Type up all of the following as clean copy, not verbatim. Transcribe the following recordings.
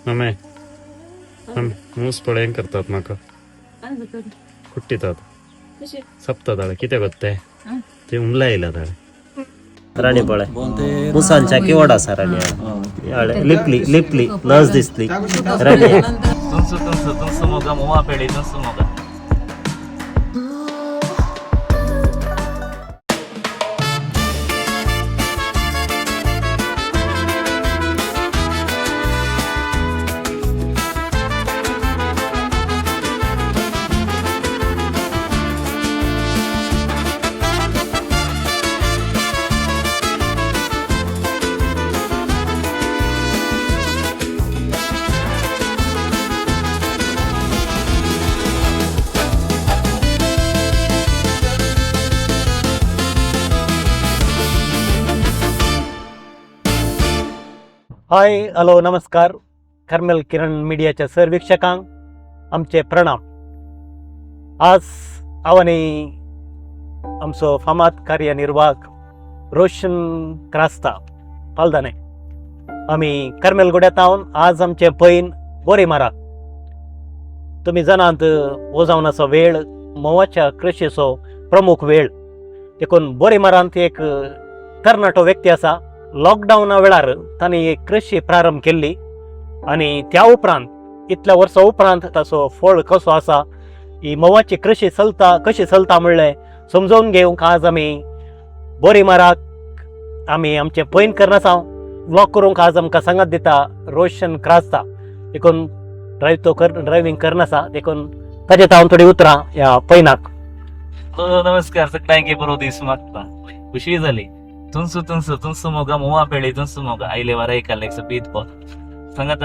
आमे मूस पळे हेंग करतात म्हाका कुट्टितात सप्ता ताळे कितें करते ते उमला येयला ताळे राणी पळे मुसांच्या केवड आसा राणी लिपली लज दिसली राणी तुमचं मोगा मोवा पेढी तुमचं मोगा हाय हॅलो नमस्कार कर्मेल किरण मीडियाच्या सर्वेक्षकांक आमचे प्रणाम. आज आवानी आमचो फामाद कार्यनिर्वाहक रोशन क्रास्ता पालदाने आम्ही कर्मेल गोड्यातावन आज आमचे पैन बोरे माराक. तुम्ही जाणात हो जावन असो वेळ मोवाच्या कृषीचो प्रमुख वेळ देखून बोरे मारांत एक तरणाटो व्यक्ती आसा. लॉकडाऊना वेळार तांणी एक कृषी प्रारंभ केल्ली आनी त्या उपरांत इतल्या वर्सां उपरांत ताचो फळ कसो आसा, ही मोवाची कृषी कशी चलता म्हणलें समजून घेवंक आज आमी बोरी माराक आमी आमचे पैन करनासांव व्लॉग करूंक आज आमकां सांगात दिता रोशन क्रास्ता. देखून ड्रायव्हिंग करनासा देखून ताचे हांव थोडी उतरां ह्या पैनाक. नमस्कार सगळ्यांक बरो दीस मागता. खुशी जाली तुमचं मोगा मोवा पेढी तुमचं मोगा आयले वारा एकालेक बीत पो सांगात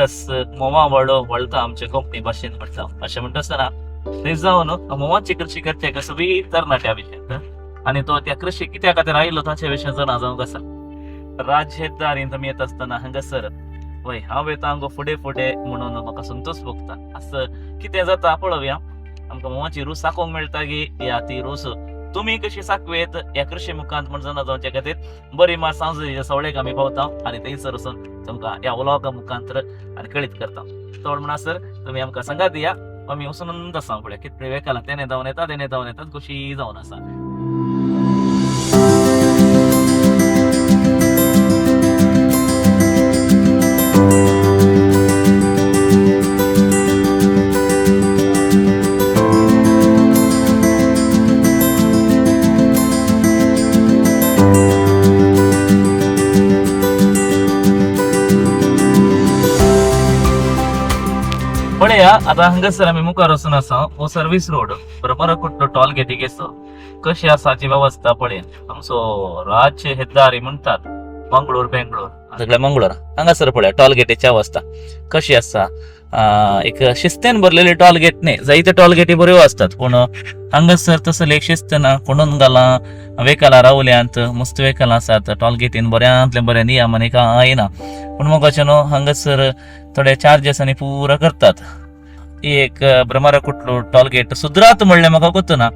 मोवा वळता आमच्या कोंकणी भाशेन म्हणटा अशें म्हणटा आसतना थंय जावन मोवाची कृषी करते का सगळी तरणाट्या विशयान आनी तो त्या कृषी कित्या खातीर आयलो ताच्या विशयान जाणा जावंक आसा. राजहेदारीन आमी येता आसतना हांगासर वय हांव येता हांगो फुडें म्हणून म्हाका संतोष भोगता. असं कितें जाता पळोवया. आमकां मोवाची रूच साकोंक मेळटा गी या ती रूच तुम्ही कशी साकवेत या कृषी मुखांत म्हण जाणा जावच्या खातीर बरी मार सांजेच्या सवळेक आमी पावता आनी थंयसर वचून तुमकां ह्या व्लॉगा मुखांतर आनी कळीत करता. चड म्हणसर तुमी आमकां सांगात दिया आमी वचून सांग पळया कितले वेकाला तेणे जावन येतात खुशी जावन आसा. पळया आता हांगासर आमी मुखार वचून आसा हो सर्वीस रोड बरोबर कुठलो टॉल गेटीक येसो कशी आसाची व्यवस्था पळया. आमचो राज्य हेद्दारी म्हणटात मंगळूर बेंगळूर सगळ्या मंगळूर हांगासर पळया टॉल गेटीची अवस्था कशी आसा. एक शिस्तेन भरलेली टॉल गेट न्ही जायते टॉल गेटी बऱ्यो असतात पूण हांगासर तसले एक शिस्त ना. कोणून घाला वेकाला रावल्यांत मस्त वेकाला आसात टॉल गेटीन बऱ्यांतले बरे नियम आनी कांय ना. पूण मोगाचे न्हू हांगासर थोडे चार्जेस आनी पुरा करतात. एक ब्रह्मारा कुठलो टॉल गेट सुद्रात म्हणलें म्हाका कोत्तना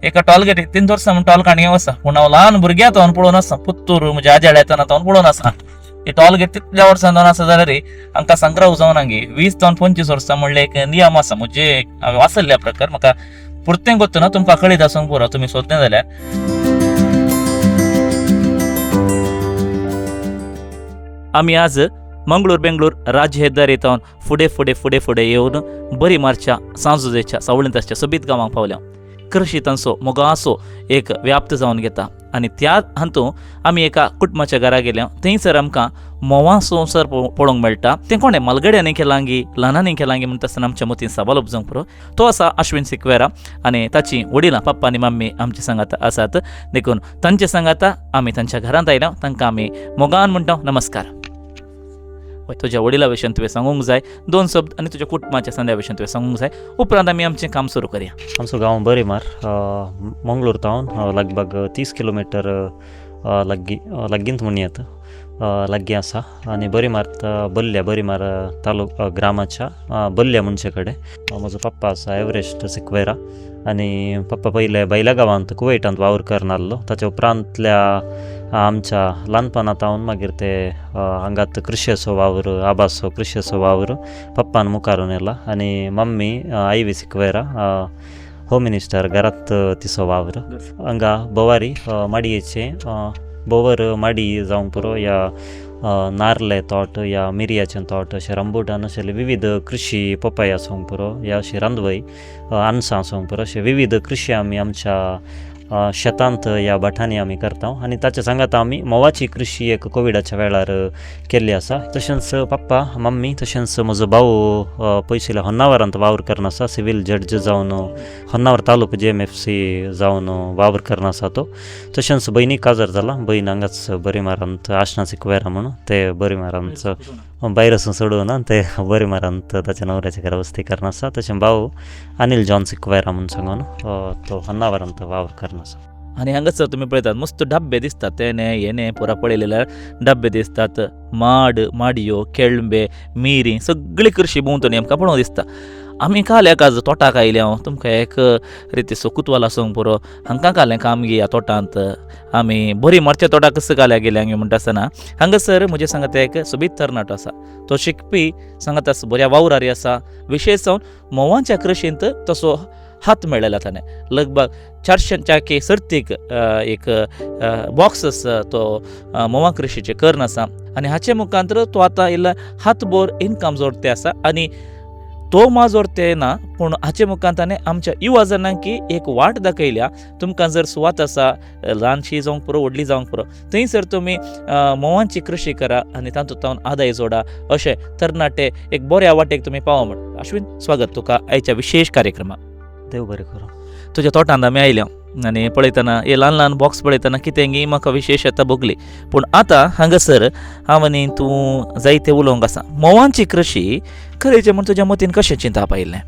एका टॉल गेटीक 3 वर्सां म्हण टॉल काणयो आसा पूण हांव ल्हान भुरग्यां तावन पळोवन आसा पुत्तूर म्हणजे आज्याळ येताना तावन पळोवन आसा. हे टॉल गेट तितल्या वर्सां जावन आसा जाल्यार हांकां संग्रह जावन हांगे 20 ते 25 वर्सां म्हणलें एक नियम आसा. म्हणजे हांवें वाचल्ल्या प्रकार म्हाका पुरतें कोत्तना तुमकां कळीत आसूंक पुरो तुमी सोदलें जाल्यार. आमी आज मंगळूर बेंगळूर राज्य हेद्दारी तावन फुडें येवन बरी मारच्या सांजुजेच्या सावळींताच्या सोबीत गांवांक पावल्या. कृषी तांचो मोगासो एक व्याप्त जावन घेता आनी त्या हातूंत आमी एका कुटुंबाच्या घरा गेल्या. थंयसर आमकां मोवा संवसार पळोवंक मेळटा. तें कोणें मलगड्यांनी केलांगी ल्हानांनी केलांगी म्हणटा आसतना आमच्या मतीन सवाल उपजोवंक पुरो. तो आसा अश्विन सिक्वेरा आनी ताची वडिलां पप्पा आनी मम्मी आमचे सांगात आसात. देखून तांचे सांगाता आमी तांच्या घरांत आयल्या. तांकां आमी मोगान म्हणटा नमस्कार. तुज्या वडिला विशयन तुवें सांगूंक जाय 2 शब्द आनी तुज्या कुटुंबाच्या संद्या विशयन तुवें सांगूंक जाय. उपरांत आमी आमचें काम सुरू करया. आमचो गांव बरी मार मंगळूर तावन लगभग 30 किलोमीटर लागींत म्हण येता लागीं आसा. आनी बरी मार बरी मार तालुका ग्रामाच्या बल्ल्या मनशे कडेन म्हजो पप्पा आसा एव्हरेस्ट सिक्वेरा आनी पप्पा पयले बैला गांवांत कुवेटांत वावर करनासलो. ताच्या उपरांतल्या आमच्या ल्हानपणांत हांव मागीर ते हांगात कृषी असो वावर आबासो कृषी असो वावर पप्पान मुखारून येला आनी mummy IV Sequeira home minister घरात तिसो वावर हांगा बोवारी माडयेचे बोवर माडी जावंक पुरो या नारले तोट या मिरयाचें तोट अशें रंबुटान अशें विविध कृषी पपय आसूंक पुरो या अशी रांदवय अनसां आसूंक पुरो अशे विविध कृषी आमी आमच्या शेतांत या बठांनी आमी करता आनी ताचे सांगात आमी मोवाची कृषी एक कोविडाच्या वेळार केल्ली आसा. तशेंच पप्पा मम्मी तशेंच म्हजो भाऊ पयसुल्या होन्नावरांत वावर करना आसा सिवील जड्ज जावन होन्नावर तालुका JMFC जावन वावर करना आसा तो. तशेंच भयणीक काजार जाला भयण हांगाच बरीमारांत आशना सिक्वेरा म्हणून ते बरीमारांत भायर वचून सोडून ते बरीमारांत ताच्या नवऱ्याच्या घरा वस्ती करना आसा. तशें भाऊ अनिल जॉन सिक्वेरा म्हणून सांगून तो होन्नावरांत वावर करना आसा. आणि हांगासर तुम्ही पळयतात मस्त डब्बे दिसतात तेने येणे पुरा पळयलेले डब्बे दिसतात माडयो केळंबे मिरी सगळी कृषी भोंवतणी आमकां पळोवंक दिसता. आमी काल्याक आज तोटाक आयले हांव तुमकां एक रितीचो कुतवाल आसूंक पुरो हांकां कालें काम गे ह्या तोटांत आमी बरी मारच्या तोटाक कसो काल्या गेले हांगे म्हणटा आसतना हांगासर म्हजे सांगात एक सोबीत तरणाटो आसा तो शिकपी सांगात आसा बऱ्या वावरारी आसा विशेश जावन मोवांच्या कृशींत तसो हात मेळयला ताणें लगभग 400 सर्तीक एक बॉक्स आसा तो मोवा कृशीचे कर्ण आसा आनी हाचे मुखांतर तो आतां इल्लो हातभर इन्कम जोडते आसा आनी तो माजोरते ना पूण हाचे मुखांत ताणें आमच्या युवा जनांकी एक वाट दाखयल्या. तुमकां जर सुवात आसा ल्हानशी जावंक पुरो व्हडली जावंक पुरो थंयसर तुमी मोवांची कृशी करा आनी तातूंत आदाय जोडा अशें तरणाटे एक बऱ्या वाटेक तुमी पावो म्हणटा. अश्विन स्वागत तुका आयच्या विशेष कार्यक्रमाक. देव बरें करूं. तुज्या तोटांत आमी आयल्या आनी पळयतना हे ल्हान ल्हान बॉक्स पळयतना कितेंगी म्हाका विशेशता भोगली पूण आतां हांगासर हांव आनी तूं जायते उलोवंक आसा मोवांची कृशी खरेंचें म्हण तुज्या मतीन कशें चिंतप आयिल्लें?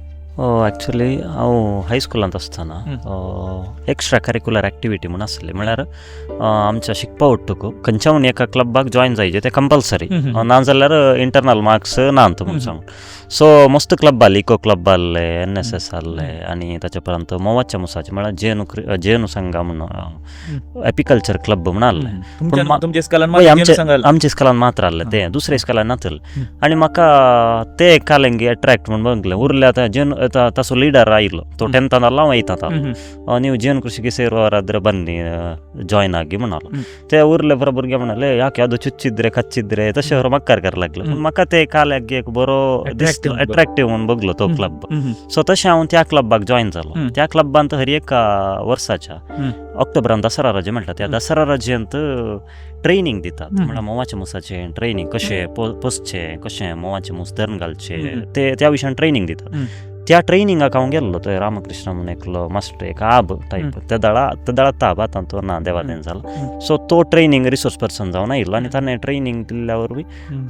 एक्चुली हांव हायस्कुलांत आसतना एक्स्ट्रा करिक्युलर एक्टिविटी म्हूण आसली म्हळ्यार आमच्या शिकपा उठ्ठूक खंयच्याहून एका क्लबाक जॉयन जायचें तें कंपल्सरी ना जाल्यार इंटरनल मार्क्स नात म्हूण सांगून. सो मस्त क्लब आसले इको क्लब आसले NSS आसले आनी ताचे उपरांत मोवाच्या मुसाचे म्हळ्यार जेनू संघा म्हणून एपिकल्चर क्लब म्हूण आसले. आमच्या इस्कलान मात्र आसले ते दुसऱ्या इस्कलान नासले आनी म्हाका ते कालेंगी अट्रॅक्ट म्हणून बघले उरले आतां जेन ताचो लिडर आयिल्लो तो 10th आसलो हांव 8th आसलो न्यू जेन कृषिकी ಸೇರುವವರಾದ್ರೆ ಬನ್ನಿ ಜಾಯ್ನ್ ಆಗಿ म्हणालो. ते उरले बरो भुरगे म्हणाले याक यादो चुच्चिद्रे खच्चिद्रे तशें बरो मक्कार कर लागले पूण म्हाका ते काल्याक एक बरो अट्रॅक्टिव्ह म्हणून बघलो तो क्लब. सो तशें हांव त्या क्लबाक जॉयन जालो. त्या क्लबांत हर एका वर्साच्या ऑक्टोबरांत दसरा रजे म्हणटा त्या दसरा रजेंत ट्रेनिंग दितात म्हळ्यार मोवाच्या मुसाचें ट्रेनिंग कशें पोसचें कशें मोवाचें मूस धरून घालचें ते त्या विशयान ट्रेनिंग दितात. त्या ट्रेनिंगाक हांव गेल्लो थंय रामकृष्ण म्हणून एकलो मास्टर एक आब टायप त्या दळा ताब आतां तो ना देवादेन जाला. सो तो ट्रेनिंग रिसोर्स पर्सन जावन आयिल्लो आनी ताणें ट्रेनिंग दिल्ल्या वरवीं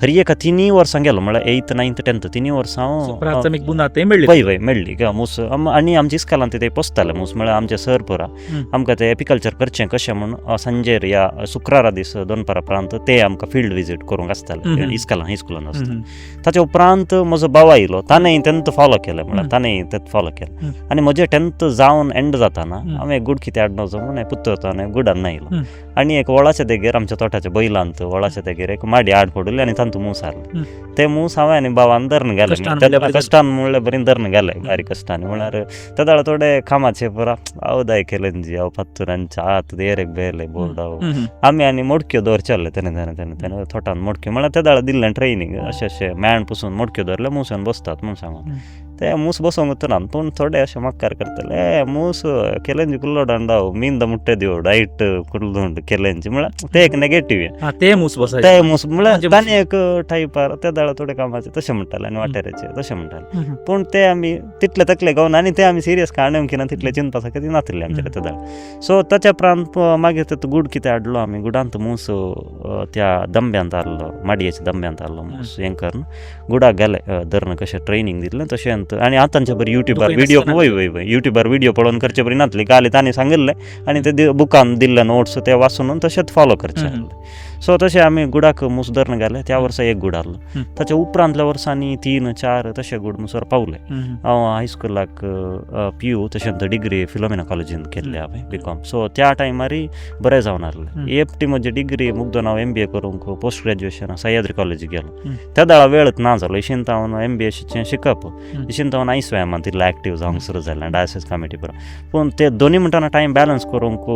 हर एका 3 वर्सां गेलो म्हळ्यार 8th 9th 10th 3 वर्सां हांव मेळ्ळी मूस आनी आमच्या इस्कलांत ते पोसताले मूस म्हळ्यार आमचे सर पुरा आमकां ते एपिकल्चर करचें कशें म्हणून संजेर या शुक्रारा दीस दनपारा उपरांत ते आमकां फिल्ड विजीट करूंक आसताले इस्कलान हायस्कुलान आसता. ताचे उपरांत म्हजो भाव आयिल्लो ताणें 10th फॉलो केलें म्हळ्यार ताणें तें फॉलो केलें आनी म्हजें 10th जावन एंड जाताना हांवें गूड कितें हाडणोचो म्हणून पुत्तो हांवें गूड हाडून आयलो आनी एक वळाच्या देगेर आमच्या तोटाच्या बैलांत वळाच्या देगेर एक माडी आड पडली आनी तातूंत मूस आसलें. ते मूस हांवें आनी बाबान धरून गेले कश्टान म्हणल्यार बरी धरून गेले बारीक कश्टांनी म्हळ्यार ते दाळ थोडे कामाचे पुरा आवदाय केलें जी हांव फात्तुरांच्या हात देरेक बेले बोर्ड आमी आनी मोडक्यो दवरचे तेणे तोटान मोडक्यो म्हळ्यार ते दाळ दिल्लें ट्रेनिंग अशें मॅण पुसून मोडक्यो दवरले मुसान बसतात म्हणून सांगून ते मूस बसोंक उतरान पूण थोडे अशें मक्कार करतले मूस केलेंजी कुल्लो डांडाव मींद मुट्टे दिवड डायट कुल्लोंड केलेंजी म्हळ्यार ते एक नेगेटिव्ह ते मूस म्हळ्यार ताणें एक टायपार ते दाळ थोडे कामाचे तशें म्हणटाले आनी वाटेराचे तशें म्हणटाले पूण ते आमी तितले तकले गावन आनी ते आमी सिरियस काणें कितें तितले चिंतपा सारकें नासलें आमचे ते दाळ. सो ताच्या उपरांत मागीर ते गूड कितें हाडलो आमी गुडांत मूस त्या दंब्यांत हाडलो माडयेच्या दंब्यांत हाडलो मूस हें करून गुडाक गेले धरून कशें ट्रेनिंग दिल्लें तशें आनी आतांच्या बरी युट्यूबार व्हिडिओ वय युट्यूबार व्हिडिओ पळोवन करचे बरी नासली गाली तांणी सांगिल्लें आनी ते बुकान दिल्ले नोट्स ते वाचून तशेंच फॉलो करचे. सो तशें आमी गुडाक मूस धरण गेले त्या वर्सा एक गूड आहलो ताच्या उपरांतल्या वर्सांनी 3-4 तशे गूड मुसोर पावले. हांव हायस्कुलाक PU तशेंच डिग्री फिलोमिना कॉलेजीन केल्ली हांवें BCom. सो त्या टायमारी बरें जावन आहलें. एफटी म्हजी डिग्री मुगदून हांव MBA करूंक पोस्ट ग्रॅज्युएशन सह्याद्री कॉलेजीक गेलो. त्या दाळा वेळच ना जालो. इशिंत हांव MBA शिकप इशिंत हांव ISWAMान तितलो एक्टीव जावंक सुरू जालें डायसिस कमिटी बरोबर. पूण ते दोनी म्हणटाना टायम बॅलन्स करूंक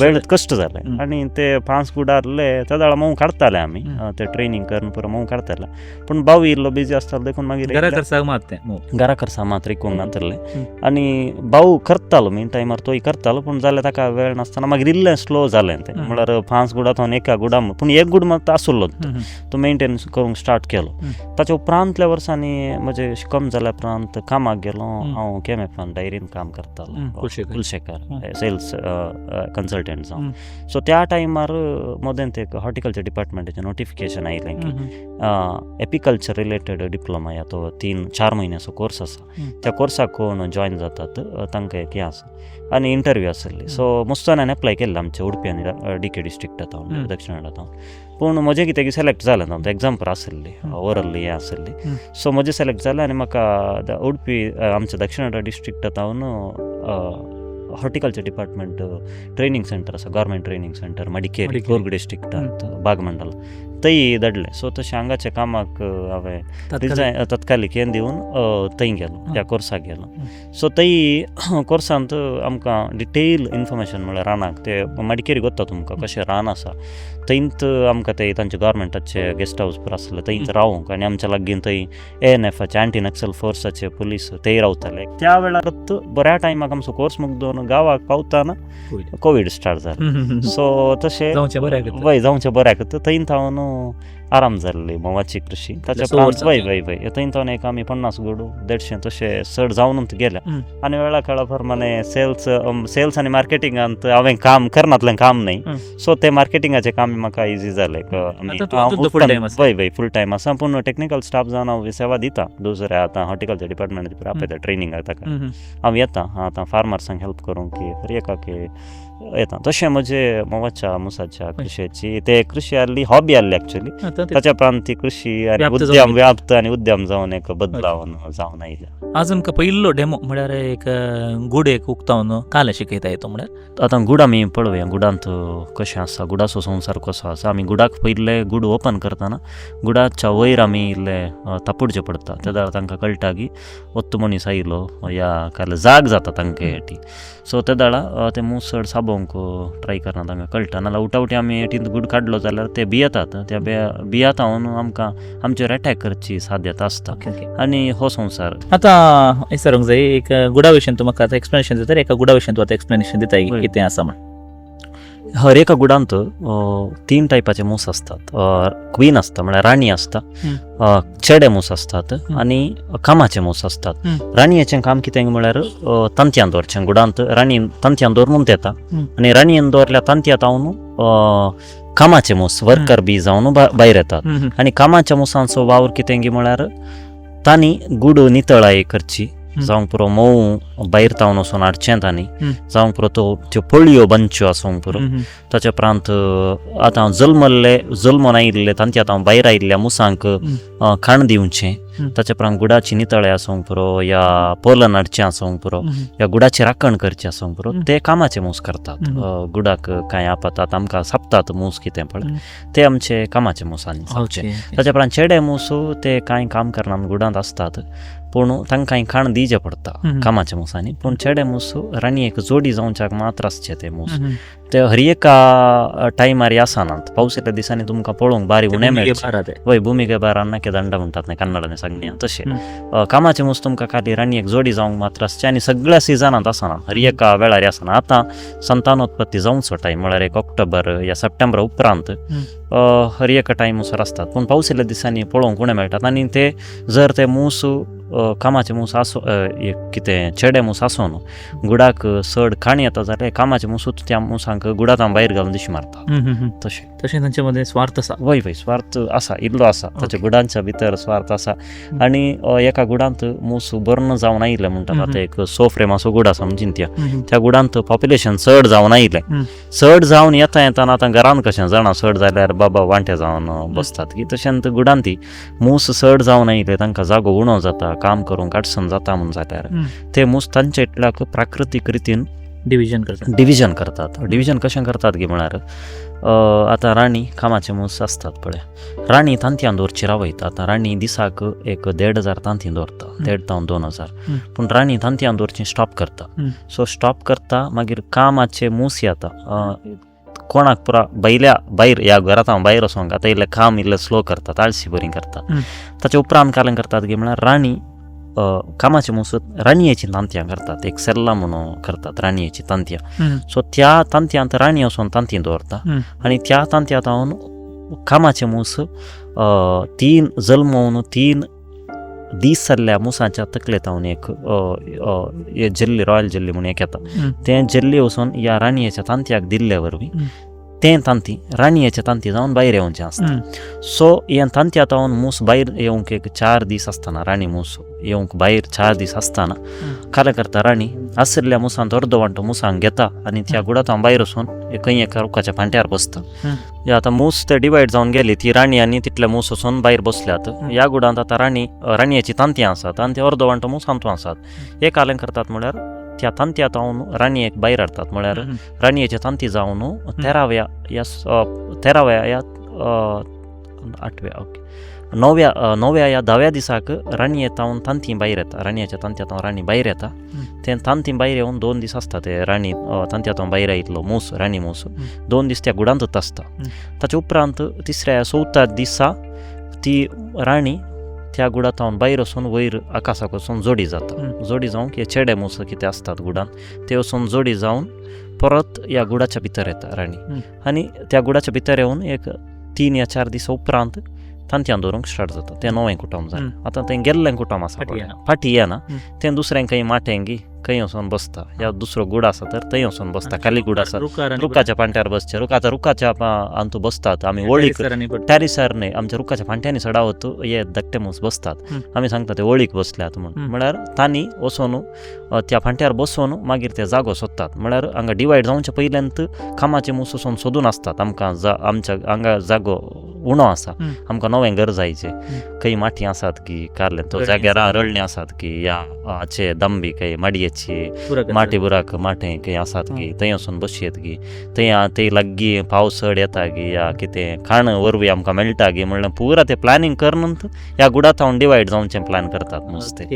वेळच कश्ट जालें आनी ते 5 गूड आहले त्या दाळा मऊ काडटाले आमी ते ट्रेनींग करून पुरो मऊ काडटाले. पूण भाऊ इल्लो बिजी आसतालो देखून मागीर घरा खर्चा मात रिकूंक नातले आनी भाऊ करतालो मेन टायमार तोय करतालो पूण जाल्यार ताका वेळ नासतना मागीर इल्लें स्लो जालें तें. म्हळ्यार 5 गुडांतून एका गुडा पूण एक गूड मात आसलो तो मेंटेन करूंक स्टार्ट केलो. ताच्या उपरांतल्या वर्सांनी म्हजें शिकप जाल्या उपरांत कामाक गेलो. हांव केमेपान डायरीन काम करतालो कुलशेकर सेल्स कन्सल्टंट जावन. सो त्या टायमार मदें ते हॉर्टिकल्चर डिपार्टमेंटाचें नोटिफिकेशन आयलें की एपिकल्चर रिलेटेड डिप्लोमा या तो 3-4 म्हयन्याचो कोर्स आसा. त्या कोर्साक कोण जॉयन जातात तांकां एक हें आसा आनी इंटरव्यू आसली. सो मुस्तान हांवें एप्लाय केल्लें आमच्या उडपी आनी DK डिस्ट्रिक्टांत हांव दक्षिणांत हांव. पूण म्हजें कितें की सिलेक्ट जालें ना. एग्जांपल आसली ओरली हें आसली. सो म्हजें सिलेक्ट जालें आनी म्हाका उडपी आमच्या दक्षिण डिस्ट्रिक्टांत हांव हॉर्टिकल्चर डिपार्टमेंट ट्रेनींग सेंटर आसा government training centre Madikeri Coorg डिस्ट्रिक्टांत बागमंडल थंय धाडलें. सो तशें हांगाच्या कामाक हांवें तत्कालीक हें दिवन थंय गेलो त्या कोर्साक गेलो. सो थंय कोर्सांत आमकां डिटेल इन्फॉर्मेशन म्हळ्यार रानाक ते मडिकेरी वता तुमकां कशें रान आसा थंयच आमकां ते तांचे गव्हर्मेंटाचे गेस्ट हावस पुरो आसले थंयच रावूंक आनी आमच्या लागीं थंय ANFचे अँटी नक्सल फोर्साचे पुलीस थंय रावताले. त्या वेळारच बऱ्या टायमाक आमचो कोर्स मुगदून गांवाक पावतना कोवीड स्टार्ट जालो. सो तशें जावचें बऱ्याक थंयच हांव आराम जाल्ली मोवाची कृषी ताच्या उपरांत वय थंयच एक आमी 50 गूड 150 तशें चड जावनूच गेल्या. आनी वेळा काळा प्रमाणे सेल्स आनी मार्केटिंगांत हांवें काम करनातलें काम न्हय. सो ते मार्केटिंगाचें काम म्हाका इजी जालें. वय फूल टायम आसा पूण टेक्निकल स्टाफ जावन हांव सेवा दिता दुसऱ्या आतां हॉर्टिकल्चर डिपार्टमेंटाचे आपयता ट्रेनिंगाक ताका हांव येता आतां फार्मर्सांक हेल्प करूंक की एकाके येता. तशें म्हजें मोवाच्या मुसाच्या कृषीची ते कृषी आहली हॉबी आहली एक्चुअली. ताच्या उपरांत ती कृषी आनी उद्यम व्याप्त आनी उद्यम जावन एक बदलावन जावन आयल्या. आज आमकां पयलो डेमो म्हळ्यार एक गूड एक उक्तावन काल शिकयता येतो म्हळ्यार आतां गूड आमी पळोवया गुडांत कशें आसा गुडाचो संवसार कसो आसा. आमी गुडाक पयले गूड ओपन करतना गुडाच्या वयर आमी इल्ले तापडचें पडटा. त्या दाळा तांकां कळटा की ओत्तो मनीस आयलो या काय जाग जाता तांकां हेटी. सो त्या दाळा ते मुसड साबोवंक ट्राय करना तांकां कळटा. नाल्यार उठावटी आमी हेटीन गूड काडलो जाल्यार ते भियेतात. त्या भियात हांवन आमकां आमचेर अटॅक करची साध्यता आसता आनी हो संवसार. आतां विचारूंक जाय एक गुडा विशयी तूं म्हाका आतां एक्सप्लेनेशन दिता एका गुडा विशयी तूं आतां एक्सप्लेनेशन दिता कितें आसा म्हण. हर एका गुडांत 3 टायपाचे मूस असतात. क्वीन आसता म्हळ्यार राणी आसता, चेडे मूस असतात आनी कामाचे मूस असतात. राणयेचें काम कितें म्हळ्यार तंत्यान दवरचें. गुडांत राणी तंत्यान दवरून येता आनी राणयेन दवरल्या तंत्यात हांव कामाचे मूस वर्कर बी जावन भायर येतात. आनी कामाच्या मुसांचो वावर कितें गी म्हळ्यार तांणी गूड नितळाय करची जावंक पुरो मोव भायर तावन वचून हाडचें तांणी जावंक पुरो त्यो पळयो बांदच्यो आसूंक पुरो. ताचे उपरांत आतां जल्मोन आयिल्ले तांचे आतां भायर आयिल्ल्या मुसांक खाण दिवचें. ताचे उपरांत गुडाची नितळे आसूंक पुरो या पोलन हाडचें आसूंक पुरो या गुडाची राखण करची आसूंक पुरो ते कामाचे मूस करतात. गुडाक कांय आपतात आमकां सापतात मूस कितें पळय ते आमचे कामाचे मुसांनी जावचे. ताचे उपरांत चेडे मूस ते कांय काम करनात गुडांत आसतात पूण तांकां खाण दिवचें पडटा कामाच्या मुसांनी. पूण चेडे मूस राणयेक जोडी जावच्याक मात्र आसचे ते मूस. ते हर एका टायमार आसनात. पावस येल्या दिसांनी तुमकां पळोवंक बारी उणें मेळटा. वय भुमिगे बारान नाके दंडा म्हणटात न्हय कन्नडान सांगया तशें कामाचे मूस तुमकां खाली राणयेक जोडी जावंक मात्र आसचे आनी सगळ्या सिजनांत आसना हर एका वेळार आसना. आतां संतानोत्पत्ती जावचो टायम म्हळ्यार 1 ऑक्टोबर या सप्टेंबर उपरांत हर एका टायमुसार आसतात. पूण पावस येल्या दिसांनी पळोवंक उणें मेळटात आनी ते जर ते मूस कामाचे मूस आसो कितें चेडे मूस आसो न्हू गुडाक चड खाण येता जाल्यार कामाचे मूसूच त्या मुसांक गुडांत भायर घालून दिशी मारता तशें तशें तांचे मदें स्वार्थ आसा. वय वय स्वार्थ आसा इल्लो आसा ताच्या गुडांच्या भितर स्वार्थ आसा. आनी एका गुडांत मूस बर्न जावन आयिल्ले म्हणटात आतां एक सोफ्रेम असो गूड आसा म्हणजे त्या गुडांत पॉप्युलेशन चड जावन आयिल्लें. चड जावन येता येताना आतां घरान कशें जाणा चड जाल्यार बाबा वांटे जावन बसतात की तशेंच गुडांती मूस चड जावन आयिल्ले तांकां जागो उणो जाता काम करूंक अडचण जाता म्हूण जाल्यार ते मूस तांचे इतल्याक प्राकृतीक रितीन डिविजन करतात. डिविजन कशें करतात गे म्हळ्यार आतां राणी कामाचे मूस आसतात पळय राणी तांतयां दवरची रावयता. आतां राणी दिसाक एक 1,500 तांतीं दवरता 1,500 तावन 2,000 पूण राणी तांतयां दवरची स्टॉप करता. सो स्टॉप करता मागीर कामाचे मूस येता कोणाक पुरा बैल्या भायर ह्या घरांत हांव भायर वचोंक आतां इल्लें काम इल्लें स्लो करतात आळशी बरी करता. ताचे उपरांत कालें करतात गे म्हळ्यार राणी कामाचे मूस राणयेची तांतयां करतात एक सेल्ला म्हणून करतात राणयेची तांतयां. सो त्या तांतयांत राणी वचोन तांतीं दवरता आनी त्या तांतयांत हांवन कामाचे मूस 3 जल्मोवन 3 दीस जाल्ल्या मुसांच्या तकलेत हांवन एक जल्ली रॉयल जल्ली म्हणून एक येता तें जल्ली वचोन ह्या राणयेच्या तांतयाक दिल्ले वरवीं तें तांती राणयेचें तांती जावन भायर येवचें आसता. सो हे तांतयांत हांवन मूस भायर येवंक एक 4 दीस आसतना राणी मूस येवंक भायर 4 दीस आसतना कालें करता राणी आसरिल्ल्या मुसांत अर्दो वांटो मुसांक घेता आनी त्या गुडांत हांव भायर वचून खंय एका रुखाच्या फांट्यार बसता. आतां मूस ते डिवायड जावन गेली ती राणी आनी तितले मूस वचून भायर बसल्यात. ह्या गुडांत आतां राणयेची तांतयां आसात आनी ते अर्दो वांटो मूस हांतूं आसात. हे कालें करतात म्हळ्यार त्या तांतयांत हांवन राणयेक भायर हाडटात म्हळ्यार राणयेचे तांती जावन 13व्या या 9व्या या 10व्या दिसाक राणयेंत हांवन तांती भायर येता. राणयेच्या तांतयांत हांव राणी भायर येता. ते तांती भायर येवन 2 दीस आसता ते राणी तांतयांत हांव भायर आयिल्लो मूस राणी मूस 2 दीस त्या गुडांतूच आसता. ताचे उपरांत 3ऱ्या 4थ्या दिसा ती राणी त्या गुडांत हांवन भायर वचून वयर आकाशाक वचून जोडी जाता. जोडी जावन हे चेडे मूस कितें आसतात गुडांत ते वचून जोडी जावन परत ह्या गुडाच्या भितर येता राणी आनी त्या गुडाच्या भितर येवन एक 3 या 4 दिसा उपरांत तांतयां दवरूंक स्टार्ट जाता. तें नवें कुटुंब जालें. आतां तें गेल्लें कुटुंब आसा फाटी येना तें दुसरें खंय माटेंगी खंय वचून बसता. ह्या दुसरो गूड आसा तर थंय वचून बसता. खाली गूड आसा रुखाच्या पांट्यार बसचे रुखाच्या हांतू बसतात आमी वळीक टॅरिसार न्हय आमच्या रुखाच्या फांट्यांनी चडावत हे धाकटे मूस बसतात. आमी सांगता ते वळीक बसल्यात म्हणून म्हळ्यार तांणी वचून त्या फांट्यार बसून मागीर ते जागो सोदतात. म्हळ्यार हांगा डिवायड जावचे पयल्यांत कामाचे मूस वचून सोदून आसतात आमकां आमच्या हांगा जागो उणो आसा आमकां नवें घर जायचें खंय माटी आसात की कारले तो जाग्यार रळणी आसात की या हाचे दंबी खंय माडयेची माटी बुराक माटे खंय आसात की थंय वचून बसयेत की थंय लागीं पावस चड येता की या कितें खाण वरवीं आमकां मेळटा गी म्हणल्यार पुरा ते प्लॅनिंग करनंत ह्या गुडांत हांव डिवायड जावचें प्लॅन करतात नुस्तें.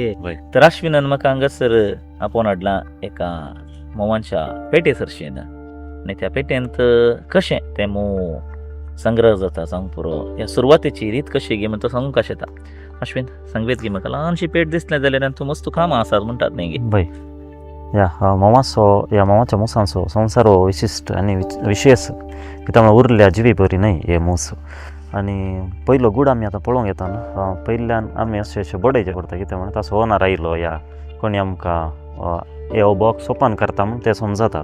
तर अश्विनान म्हाका हांगासर आपोवन हाडलां एका मोवांच्या पेटेसरशेन आनी त्या पेटेंत कशें तें मोव संग्रह जाता जावंक पुरो ह्या सुरवातेची रीत कशी गे तो सांगूंक कशें येता. अश्विन सांगवेत गी म्हाका ल्हानशी पेट दिसलें जाल्यार तूं मस्त कामां आसात म्हणटात न्ही गे. बय ह्या मोवाच्या मुसांचो संवसार हो विशिश्ट आनी विशेश कित्याक म्हळ्यार उरल्या जिवी बरी न्हय हे मूस. आनी पयलो गूड आमी आतां पळोवंक येता न्हू पयल्यान आमी अशें बडयचें पडटा कित्याक म्हणल्यार ताचो ओनर आयलो या कोणी आमकां हे बॉक्स ओपन करता म्हूण तें समजता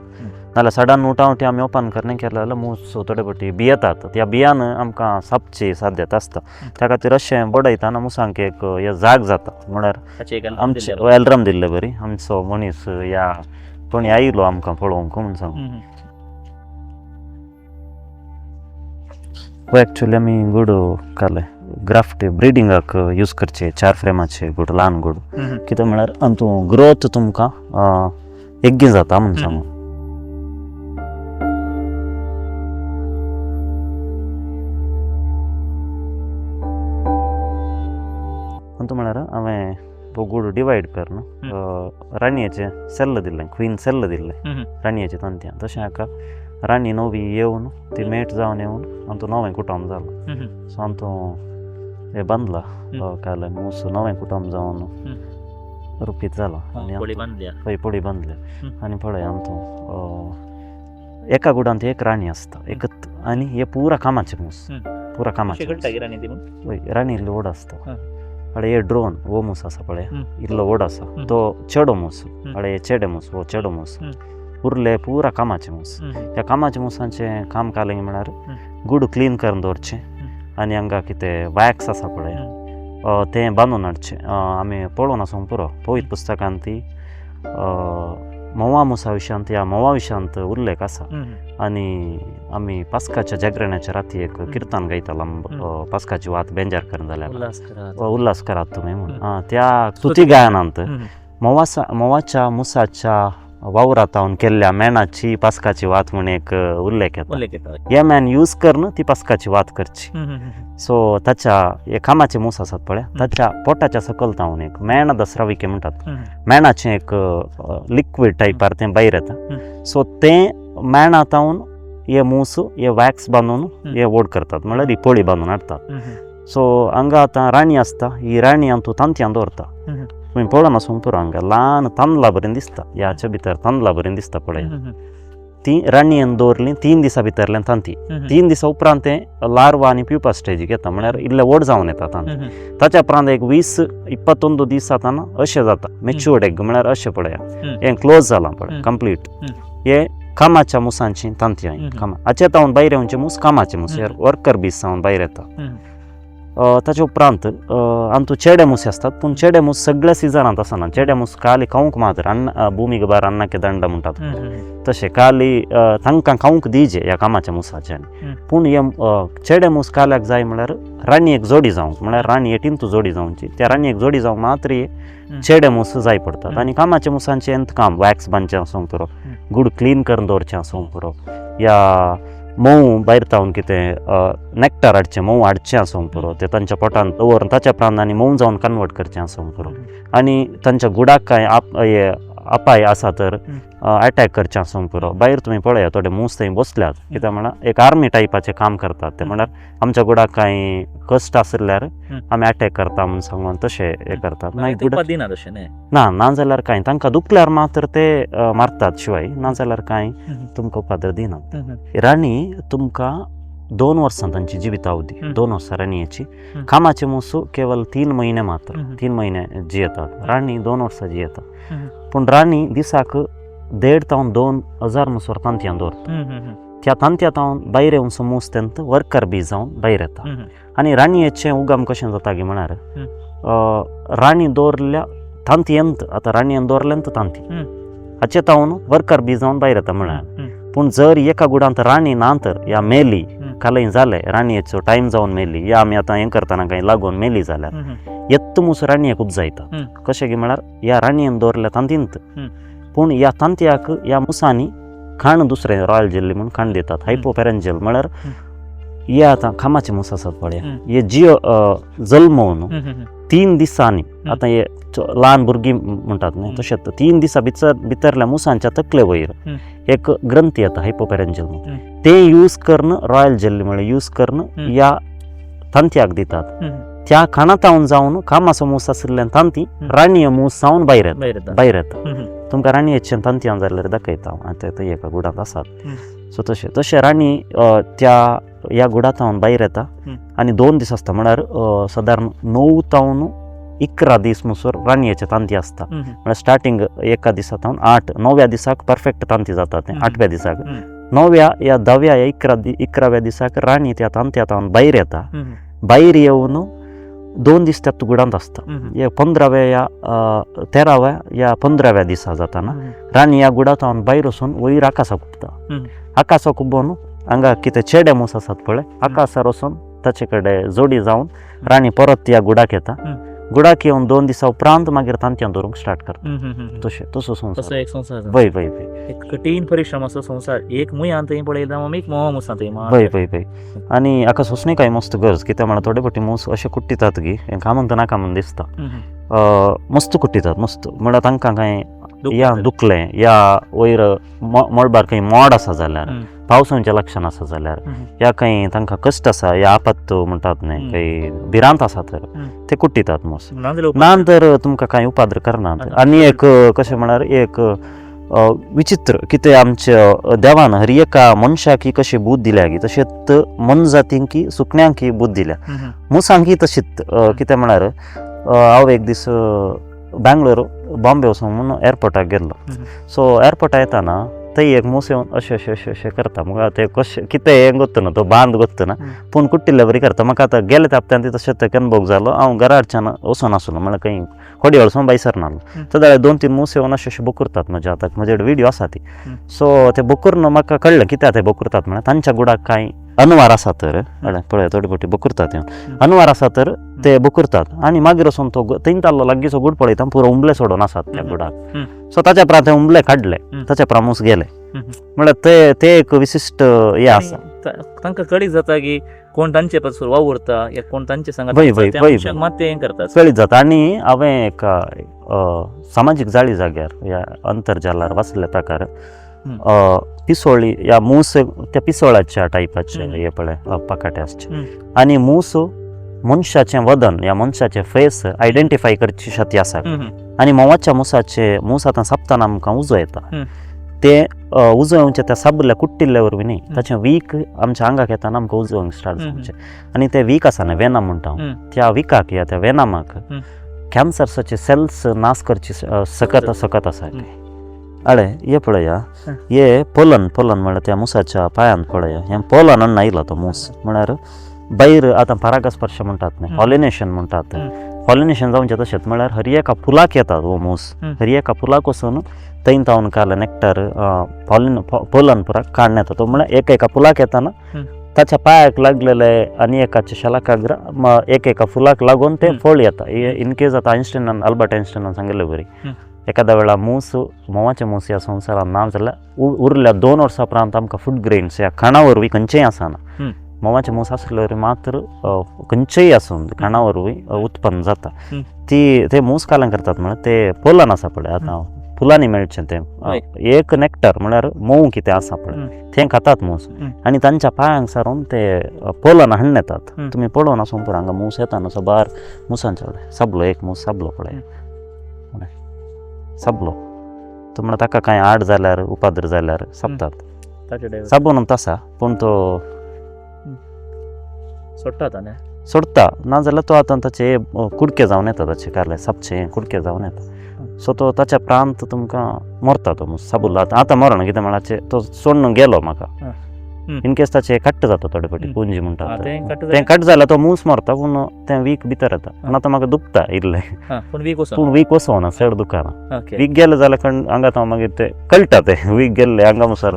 नाल्यार सडन उठावटी आमी ओपन करणे केलें जाल्यार मूस थोडे फावटी भियेतात. त्या बियान आमकां सापची साध्यता आसता त्या खातीर अशें बडयतना मुसांक एक हे जाग जाता म्हळ्यार आमचे एलरम दिल्ले बरी आमचो मनीस या कोणी आयलो आमकां पळोवंक म्हूण सांग. एक्चुअली आमी गूड काले ग्राफ्ट ब्रिडिंगाक यूज करचे 4 फ्रेमाचे गूड ल्हान गूड कित्याक म्हळ्यार हातूंत ग्रोथ तुमकां एग्गी जाता म्हूण सांगू. हातूंत म्हळ्यार हांवें तो गूड डिवायड कर न्हू राणयेचे सेल्ल दिल्लें क्वीन सेल्ल दिल्लें राणयेचे तांतयां तशें हाका राणी नवी येवन ती मेट जावन येवन हातूंत नवें कुटुंब जालो. सो हातूंत हे बांदला काले मूस नवें कुटुंब जावन रुपीत जाला आनी पळय पडी बांदल्या आनी पळय हातूंत एका गुडांत एक राणी आसता एकच आनी हे पुरा कामाचे मूस पुरा कामाचे राणी लोड आसता अडे ड्रोन वो मूस असा पळय इल्लो ओड असा तो चेडो मूस अडे चेडे मूस वो चेडो मूस उरले पुरा कामाचे मूस ह्या कामाच्या मुसांचे काम कालेंगे म्हळ्यार गुड क्लीन करून दवरचें आनी हांगा कितें वॅक्स आसा पळय तें बांदून हाडचें आमी पळोवन आसूं पुरो पवित्र पुस्तकांत ती मोवा मुसा विशयांत ह्या मोवा विशयांत उल्लेख आसा आनी आमी पास्काच्या जागरण्याच्या राती एक किर्तन गायतालो पास्काची वात बेंजार करून जाल्यार उल्हास करात तुमी म्हणून त्या स्तुती गायनांत मोवाच्या मुसाच्या वावरातावन केल्ल्या मॅनाची पास्काची वात म्हणून एक उल्लेख येता हे मॅन यूज करून ती पास्काची वात करची सो ताच्या हे कामाचे मूस आसात पळय ताच्या पोटाच्या सकल तावन एक मेण दसराविके म्हणटात मेणाचें एक लिक्वीड टायपार तें भायर येता सो तें मेणा तावन हे मूस हे वॅक्स बांदून हे वोड करतात म्हळ्यार ही पोळी बांदून हाडतात सो हांगा आतां राणी आसता ही राणी तूं तांतयां दवरता तुमी पळोवन आसूं पुरो हांगा ल्हान तांदलां बरें दिसता ह्याच्या भितर तांदलां बरें दिसता पळय ती राणयेन दवरली 3 दिसां भितरल्यान तांती 3 दिसां उपरांत तें लार्वा आनी प्युपा स्टेजीक येता म्हळ्यार इल्लें व्हड जावन येता तांत ताच्या उपरांत एक 20-21 दीस जाताना अशें जाता मॅच्युअर्ड एग म्हळ्यार अशें पळया हें क्लोज जालां पळय कंप्लीट हे कामाच्या मुसांची तांतयां कामा हाचे तावन भायर येवचे मूस कामाचे मूस वर्कर बीस जावन भायर येता ताचे उपरांत आमचो चेडे मूस आसतात पूण चेडे मूस सगळ्या सिजनांत आसना चेडे मूस खाली खावंक मात्र अन्न भुमीक भार अन्नाके दंड म्हणटात तशें खाली तांकां खावंक दिजे ह्या कामाच्या मुसाच्यान पूण हे चेडे मूस काल्याक जाय म्हळ्यार राणी एक जोडी जावंक म्हळ्यार राणी एटीन जोडी जावची त्या राणी एक जोडी जावंक मात्र चेडे मूस जाय पडटात आनी कामाच्या मुसांचें एंत काम वॅक्स बांदचें आसूंक पुरो गुड क्लीन करून दवरचें आसूंक पुरो या मोव भायर तावन कितें नॅक्टार हाडचें मोव हाडचें आसूंक पुरो तें तांच्या पोटान दवरून ताच्या प्रांतांनी मोव जावन कन्वर्ट करचें आसूंक पुरो आनी तांच्या गुडाक कांय अपाय आसा तर अटॅक करचें आसूंक पुरो भायर तुमी पळया थोडे मूस थंय बसल्यात कित्याक म्हळ्यार एक आर्मी टायपाचें काम करतात ते म्हळ्यार आमच्या गुडाक कांय कश्ट आसल्यार आमी अटॅक करता म्हूण सांगून तशें हें करतात ना जाल्यार कांय तांकां दुखल्यार मात्र ते मारतात शिवाय ना जाल्यार कांय तुमकां उपाद्र दिनात राणी तुमकां 2 वर्सां तांची जिवितावधी 2 वर्सां राणयेची कामाचे मूस केवल 3 महिने मात्र 3 महिने जियेतात राणी 2 वर्सां जियेता पूण राणी दिसाक 1.5 तावन 2,000 मुसोर तांतयां दवरता त्या तांतयां तावन भायर येवन मूस तेंत वर्कर बी जावन भायर येता आनी राणयेचें उगम कशें जाता गी म्हळ्यार राणी दवरल्या तांतयेंत आतां राणयेन दवरल्यांत तांती हाचे तावन वर्कर बी जावन भायर येता म्हळ्यार पूण जर एका गुडांत राणी ना तर या मेली कालय जालें राणयेचो टायम जावन मेली या आमी आतां हें करतना कांय लागून मेली जाल्यार येत्त मूस राणयेक उपजायता कशें गी म्हळ्यार ह्या राणयेन दवरल्या तांतींत पूण ह्या तांतयाक ह्या मुसांनी खाण दुसरें रॉयल जेली म्हूण खाण दितात हायपोपॅरेंजियल म्हळ्यार हे आतां खामाचे मूस आसात पळय हे जियो जल्मोवन 3 दिसांनी आतां हे ल्हान भुरगीं म्हणटात न्ही तशेंच 3 दिसां भितरल्या मुसांच्या तकले वयर एक ग्रंथी येता हायपोपॅरेंजियल म्हणून ते यूज करून रॉयल जेली म्हळ्यार यूज करून ह्या तांतयाक दितात त्या खाणातावन जावन कामाचो मूस आशिल्ल्यान तांती राणये मूस जावन भायर येता तुमकां राणयेचें तांतयां जाल्यार दाखयता आतां ते एका गुडांत आसात सो तशें राणी त्या ह्या गुडांतावन भायर येता आनी 2 दीस आसता म्हळ्यार सादारण 9 तावन 11 दीस मुसोर राणयेचे तांती आसता म्हळ्यार स्टार्टींग एका दिसातावन 9व्या दिसाक परफेक्ट तांती जाता तें 8व्या दिसाक 9व्या या 10व्या या 11व्या दिसाक राणी त्या तांतयातावन भायर येता भायर येवन 2 दीस त्या गुडांत आसता हे 15व्या या 13व्या या 15व्या दिसा जाताना राणी ह्या गुडांतावन भायर वचून वयर आकाशाक उबता आकाशाक उबोवन हांगा कितें चेडे मूस आसात पळय आकाशार वचून ताचे कडेन जोडी जावन राणी परत ह्या गुडाक येता गुडाक येवन 2 दिसां उपरांत मागीर तांतयां दवरूंक स्टार्ट करता तसो संवसार एक संवसार वय एक कठीण परिश्रमाचो संवसार एक मुयां थंय पळयता एक मोवा मुसां थंय वय आनी हाका सोंसणी कांय मस्त गरज कित्याक म्हळ्यार थोडे फावटी मूस अशे कुट्टितात गी हें म्हणटा नाका म्हूण दिसता मस्त कुट्टितात मस्त म्हळ्यार तांकां कांय या दुखलें या वयर मळबार खंय मोड आसा जाल्यार पावसाचें लक्षण आसा जाल्यार या खंय तांकां कश्ट आसा या आपत्त म्हणटात न्ही खंय भिरांत आसा तर ते कुट्टितात मूस ना तर तुमकां कांय उपाद्र करनात आनी एक कशें म्हळ्यार एक विचित्र कितें आमच्या देवान हर एका मनशाक कशी बूद दिल्या गी तशेंच मनजातींक सुकण्यांक बूद दिल्या मुसांक तशीच कितें म्हळ्यार हांव एक दीस बँगलोर बॉम्बे वचून म्हणून एअरपोर्टाक गेल्लो. सो एअरपोर्टार येताना थंय एक मूस येवन अशें करता. म्हाका ते कशें कितें हें गोत्त ना, तो बांद गोत्त ना, पूण कुट्टिल्ले बरी करता. म्हाका आतां गेले तापत्यान तितलो शेत अनुभव जालो. हांव घरा हाडच्यान वचून आसलो, म्हळ्यार खंय खोडी वळसून बायसर नासलो. थंय 2-3 मूस येवन अशें बुकुरतात म्हाज्या आतां. म्हजे कडेन व्हिडियो आसा ती. सो ते बुकुरून म्हाका कळ्ळें कित्याक ते बुकुरतात म्हळ्यार तांच्या गुडाक कांय अनवार आसा तर पळय थोडी फावटी बुकुरतात अनवार आसा तर ते बुकुरतात. आनी मागीर वचून तो थंय ताल्लो लागींचो गूड पळयता पुरो उंबले सोडून आसात त्या गुडाक. सो ताच्या उपरांत ते उंबले काडले, ताच्या उपरांत मूस गेले. म्हळ्यार ते एक विशिश्ट हे आसा. तांकां कळीत जाता की कोण तांचे पासून वावुरता या कोण तांचे सांगात मात ते हें करतात, कळीत जाता. आनी हांवें एका सामाजीक जाळी जाग्यार या अंतर्जालार वाचल्या प्रकार पिसोळी या मूस त्या पिसोळाच्या टायपाचे हे पळय पाकाटे आसचे. आनी मूस मनशाचें वदन या मनशाचें फेस आयडेंटिफाय करची शक्ती आसा. आनी मोवाच्या मूस आतां सापताना आमकां उजो येता. ते उजो येवचे त्या साबल्या कुट्टिल्ल्या वरवीं न्ही, ताचें वीक आमच्या आंगाक येताना आमकां उजो येवंक स्टार्ट जावचें. आनी ते वीक आसा न्ही वेनम म्हणटा हांव, त्या विकाक या त्या वेनमाक कॅन्सर्साचे सेल्स नाश करची सकत आसा. अळे हे पळया, हे पोलन म्हळ्यार त्या मुसाच्या पांयान पळया, हे पोलनान आयला तो मूस. म्हळ्यार भायर आतां परागस्पर्श म्हणटात न्ही, पॉलिनेशन म्हणटात. पॉलिनेशन जावचें तशेंच म्हळ्यार हर एका फुलाक येतात हो मूस. हर एका फुलाक वचून थंय तावन काल नॅक्टर पोलन पुराक काडून येता. तो म्हळ्यार एका फुलाक येताना ताच्या पांयाक लागलेले आनी एकाच्या शलाकाग्र एका फुलाक लागून ते फळ येता. इन केस आतां आयन्स्टायनान अल्बर्ट आयन्स्टायनान सांगिल्लें बरी, एखाद्या वेळा मोवाचे मूस ह्या संवसारान ना जाल्यार उरल्या 2 वर्सां उपरांत आमकां फूड ग्रेन्स ह्या खाणा वरवीं खंयचेंय आसना. मोवाचे मूस आसले मात्र खंयचेय आसून खाणा वरवीं उत्पन्न जाता. ते मूस कालां करतात म्हळ्यार ते पोलन आसा पळय, आतां फुलांनी मेळचें तें एक नॅक्टर म्हळ्यार मोव कितें आसा पळय तें खातात मूस. आनी तांच्या पांयांक सारून ते पोलन हाडून येतात. तुमी पळोवन आसूं पुरो हांगा मूस येता न्हू, बार मुसांचे साबलो एक मूस साबलो पळय साबलो. तो म्हळ्यार ताका कांय आड जाल्यार उपाद्र जाल्यार साबतात. साबून आसा पूण तो सोडटा नाजाल्यार तो आतां ताचे कुडके जावन येता, ताचे कारले सापचे कुडके जावन येता. सो तो ताच्या प्रांत तुमकां मरता तो मूस साबुल्लो. आतां मरना कितें म्हळ्यार तो सोडून गेलो म्हाका. इन केस ताचे कट्ट जाता थोडे फावटी पुंजी म्हणटा तें कट जाल्यार तो मूस मरता, पूण तें वीक भितर येता. पूण आतां म्हाका दुखता इल्लें, पूण वीक वचोना, चड दुखना. वीक गेले जाल्यार आंगात हांव मागीर ते कळटा ते वीक गेल्ले आंगा मुसार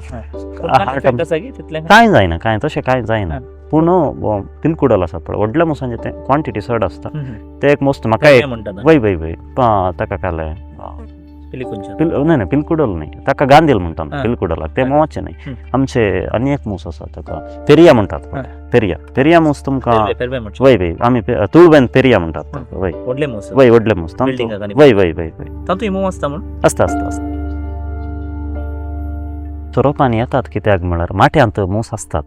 कांय जायना, कांय तशें कांय जायना. पूण पिलकुडल आसा पळय व्हडल्या मुसांचे ते क्वॉन्टिटी चड आसता. ते एक मस्त म्हाका वय ताका काले पिलकुडल न्ही, ताका गांदील म्हणटा पिलकुडलाक, ते मोवाचे न्ही. आमचे आनी एक मूस आसा ताका पेरिया म्हणटात. पेरिया मूस तुमकां वय आमी तुळबेन पेरिया म्हणटात. व्हडले मूस आसता. सोरोपांनी येतात कित्याक म्हळ्यार माट्यांत मूस आसतात.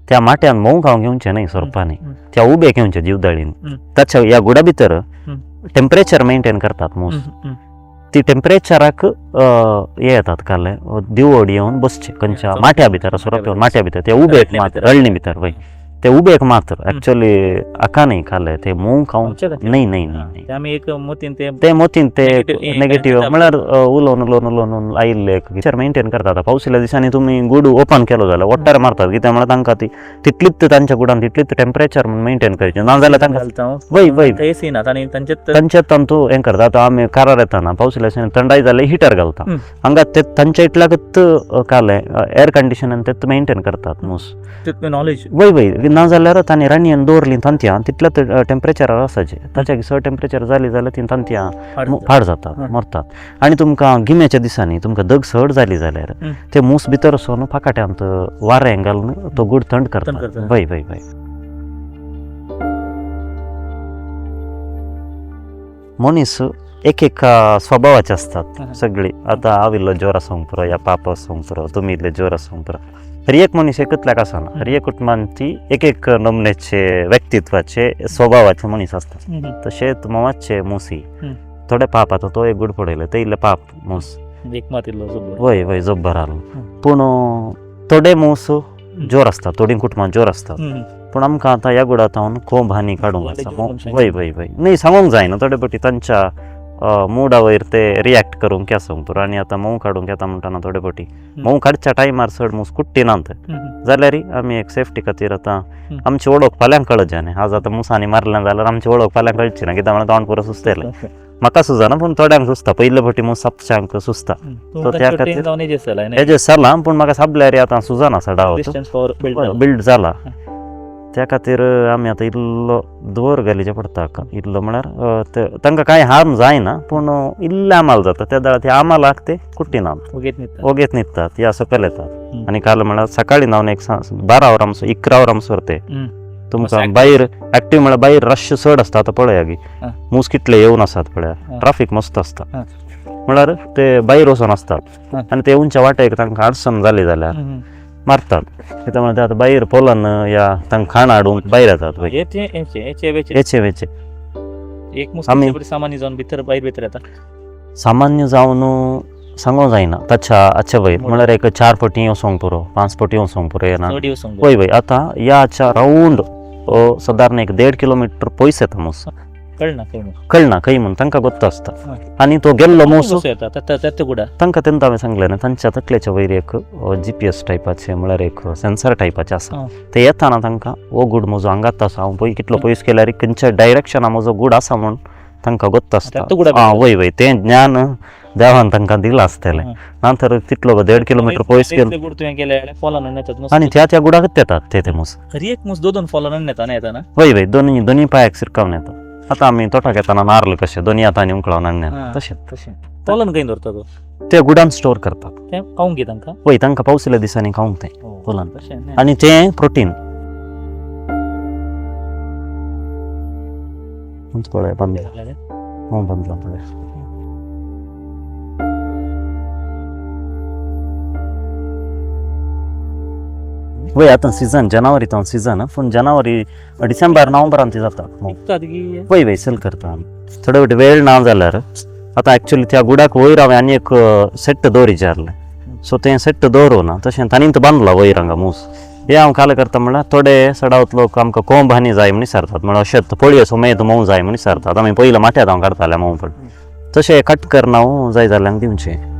त्या माट्यान मोव खावंक घेवचे न्ही सोरपांनी, त्या उबे घेवचे जीवदाळीन. ताच्या ह्या गुडा भितर टेम्परेचर मेंटेन करतात मूस. ती टेम्परेचराक हे येतात काले दिवोड येवन बसचे खंयच्या माट्या भितर सोरोप येवन माट्या भितर ते उबेक मात अळणी भितर वय ते उबेक मात्र एक्चुअली आका न्ही खाले ते मोव खावंक न्ही. ते मोतीन ते नेगेटिव्ह म्हळ्यार उलोवन आयिल्ले मेंटेन करतात. पावसाच्या दिसांनी तुमी गूड ओपन केलो जाल्यार वट्टार मारतात, कित्याक म्हळ्यार तांकां ती तितलीच तांच्या गुडान तितलीच टेम्परेचर मेंटेन करचें ना जाल्यार तांकां वय तांचे तंतू हें करता. आतां आमी कारार येताना पावसाच्या दिसांनी थंडाय जाल्यार हिटर घालता हांगा, ते तांच्या इतल्याकच काले एअर कंडिशनान ते मेंटेन करतात मूस. वय ना जाल्यार तांणी राणयेन दवरली तंत्यां तितल्या टेम्परेचरार आसाचे, ताच्या चड टेम्परेचर जाली जाल्यार ती तंत्यां फाड जातात, मरतात. आनी तुमकां गिम्याच्या दिसांनी तुमकां दग सहड जाली जाल्यार ते मूस भितर वचून फाकाट्यांत वारें घालून तो गूड थंड करतात. वय मनीस एक स्वभावाचे असतात सगळी. आतां हांव इल्लो जोर आसूंक पुरो या पाप आसूंक पुरो, तुमी इल्ले जोर आसूंक पुरो, हर एक मनीस एकूतल्याक आसना. हर एक कुटुंबांती एक नमनेचे व्यक्तित्वाचे स्वभावाचे मनीस आसतात. तशेंच मोवाचे मुसी थोडे पाप आतां तो एक गूड पडयले ते इल्ले पाप मूस वय जब्बर आलो. पूण थोडे मूस जोर आसतात, थोडी कुटुंबां जोर आसतात. पूण आमकां आतां ह्या गुडातावन खूब हानी काडूंक आसा वय वय वय न्ही सांगूंक जायना थोडे फावटी तांच्या मुडा वयर ते रिएक्ट करूंक सांगूंक पुरो आनी आतां मोव काडूंक येता म्हणटाना थोडे फावटी मोव काडच्या टायमार चड मूस कुट्टिनात जाल्यार आमी एक सेफ्टी खातीर आतां आमची वळख फाल्यांक कळचे न्ही आज आतां मुसांनी मारलें जाल्यार आमची वळख फाल्यांक कळची ना कित्याक म्हणल्यार तोंड पुरो सुस्तलें म्हाका सुजाना पूण थोड्यांक सुचता पयले फावटी मूस सापच्यांक सुचता सो त्या खातीर हेजे जाला पूण म्हाका सापल्यार आतां सुजाना सडावत बिल्ड जाला त्या खातीर आमी आतां इल्लो दवर घालीचें पडटा हाका इल्लो म्हळ्यार तांकां कांय हार्म जायना पूण इल्ले आमाल जाता त्या दाळा त्या आमालाक ते कुट्टिनात ओगेत न्हिदतात या सकयल येतात आनी काल म्हळ्यार सकाळी न्हांवन एक 12 वरांसो 11 वरांसोर ते तुमकां भायर एक्टीव म्हळ्यार भायर रश चड आसता आतां पळया गी मूस कितले येवन आसात पळया ट्राफीक मस्त आसता म्हळ्यार ते भायर वचून आसतात आनी ते उंच्या वाटेक तांकां आडसण जाली जाल्यार मारतात कित्याक म्हळ्यार ते आतां भायर पोलन या तांकां खाण हाडूंक भायर येतात हेचे वेचे आमी सामान्य जावन सांगूंक जायना ताच्या वयर म्हळ्यार एक 4 फावटी वचोंक पुरो 5 फावटी वचोंक पुरो येना वय वय आतां याच्या राउंड सादारण एक 1.5 किलोमीटर पयस येता मूस कळना खंय म्हूण तांकां गोत्त आसता आनी तो गेल्लो मूस तांकां तेन्ना हांवें सांगलें न्ही तांच्या तकलेच्या वयर एक GPS टायपाचें म्हळ्यार एक सेन्सर टायपाचें आसा ते येताना तांकां हो गूड म्हजो हांगात आसा हांव पळय कितलो पयस केल्यार खंयच्या डायरेक्शना म्हजो गूड आसा म्हूण तांकां गोत्त आसता वय वय तें ज्ञान देवान तांकां दिलां आसतलें नंतर तितलो 1.5 किलोमीटर पयस गेलो आनी त्या गुडाकच येतात ते मूस वय वय दोनी पांयाक सिरकावन येता आतां आमी तोटाक येताना नारळ कशे दोनी हातांनी उंकळावन हाडल्यात तशें पोलन खंय दवरता तो ते गुडान स्टोर करतात खावंक घे तांकां वय तांकां पावसिल्ल्या दिसांनी खावंक तें पोलन आनी तें प्रोटीन पळय बांदला पळय वय आतां सिजन जानेवारी तावन सिजन पूण जानेवारी डिसेंबर नोव्हेंबरान ती जाता वय वय सेल करता आमी थोडे फावटी वेळ ना जाल्यार आतां एक्चुअली त्या गुडाक वयर हांवें आनी एक सेट्ट दवर विचारलें सो तें सेट्ट दवरूना तशें तांणी बांदला वयर हांगा मूस हे हांव काल करता म्हळ्यार थोडे सडावत लोक आमकां कोंब आनी जाय म्हण विचारतात म्हळ्यार अशेंच पळय सोमेत मोव जाय म्हण विचारतात आमी पयलीं माट्यात हांव काडताले मोव पण तशें कट करना हांव जाय जाल्यांक दिवचें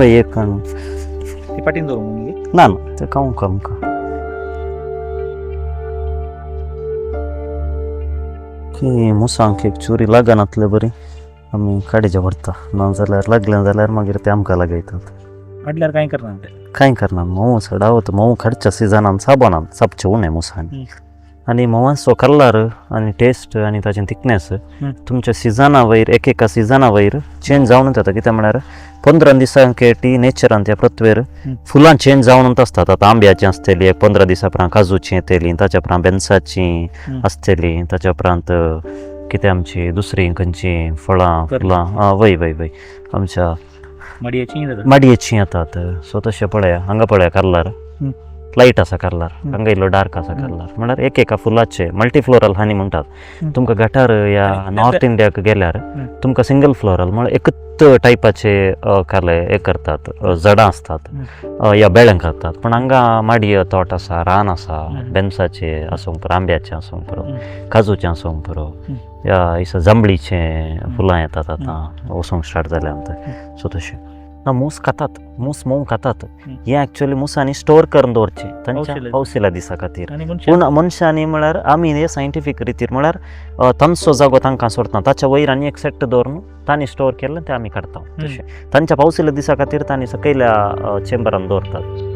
एक पाटीन दवरूंक ना ते खावंक आमकां मुसांक एक चुरी लागनातले बरी आमी काडचे पडटा ना जाल्यार लागलें जाल्यार मागीर ते आमकां लागयतात काडल्यार कांय करना मोव सडावत मोव काडच्या सिजनान साबोनान सापचे उणे मुसांनी आनी मोवांचो कलर आनी टेस्ट आनी ताचें थिकनेस तुमच्या सिजना वयर एकेका सिजना वयर चेंज जावनूच येता कित्याक म्हळ्यार 15 दिसांक टी नेचरान त्या पृथ्वीर फुलां चेंज जावनूच आसतात आतां आंब्याचीं आसतलीं एक 15 दिसां उपरांत काजूचीं येतलीं ताच्या उपरांत बेन्साचीं आसतलीं ताच्या उपरांत कितें आमची दुसरीं खंयचीं फळां वय वय वय आमच्या माडयेचीं येतात सो तशें पळया हांगा पळया कलर लायट आसा कलर हांगा इल्लो डार्क आसा कलर म्हळ्यार एकेका फुलाचे मल्टीफ्लोरल हानी म्हणटात तुमकां गटार या नॉर्थ इंडियाक गेल्यार तुमकां सिंगल फ्लोरल म्हळ्यार एकच टायपाचे हे करतात झाडां आसतात या बेळ्यांक करतात पण हांगा माडये तोट आसा रान आसा बेन्साचे आसूंक पुरो आंब्याचें आसूंक पुरो काजूचें आसूंक पुरो या दिसा जांबळीचे फुलां येतात आतां वचूंक स्टार्ट जाल्यार सो तशें मूस खातात मूस मोव खातात हे एक्चुअली मुसांनी स्टोर करून दवरचे तांच्या पावसिल्या दिसा खातीर पूण मनशांनी म्हळ्यार आमी हे सायंटिफीक रितीर म्हळ्यार तांचो जागो तांकां सोडटा ताच्या वयर आनी एक सेट्ट दवरून तांणी स्टोर केल्लें तें आमी काडटा तशें तांच्या पावसिल्या दिसा खातीर तांणी सकयल्या चेंबरान दवरतात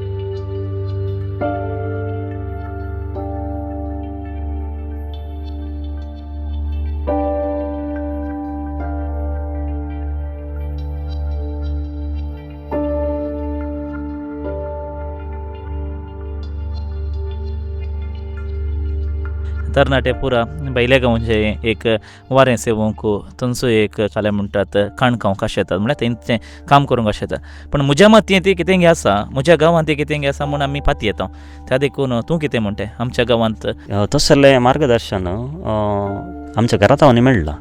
तरणाटे पुरा बैल्या गांवचे एक वारें सेवूंक थंयचो एक काले म्हणटात खाण खावंक अशें येतात म्हळ्यार तेंचें काम करूंक अशें येता पण म्हज्या मतीन ती कितें गे आसा म्हज्या गांवांत ती कितें गे आसा म्हूण आमी फाती येता त्या देखून तूं कितें म्हणटे आमच्या गांवांत तसलें मार्गदर्शन आमच्या घरात हांव मेळ्ळा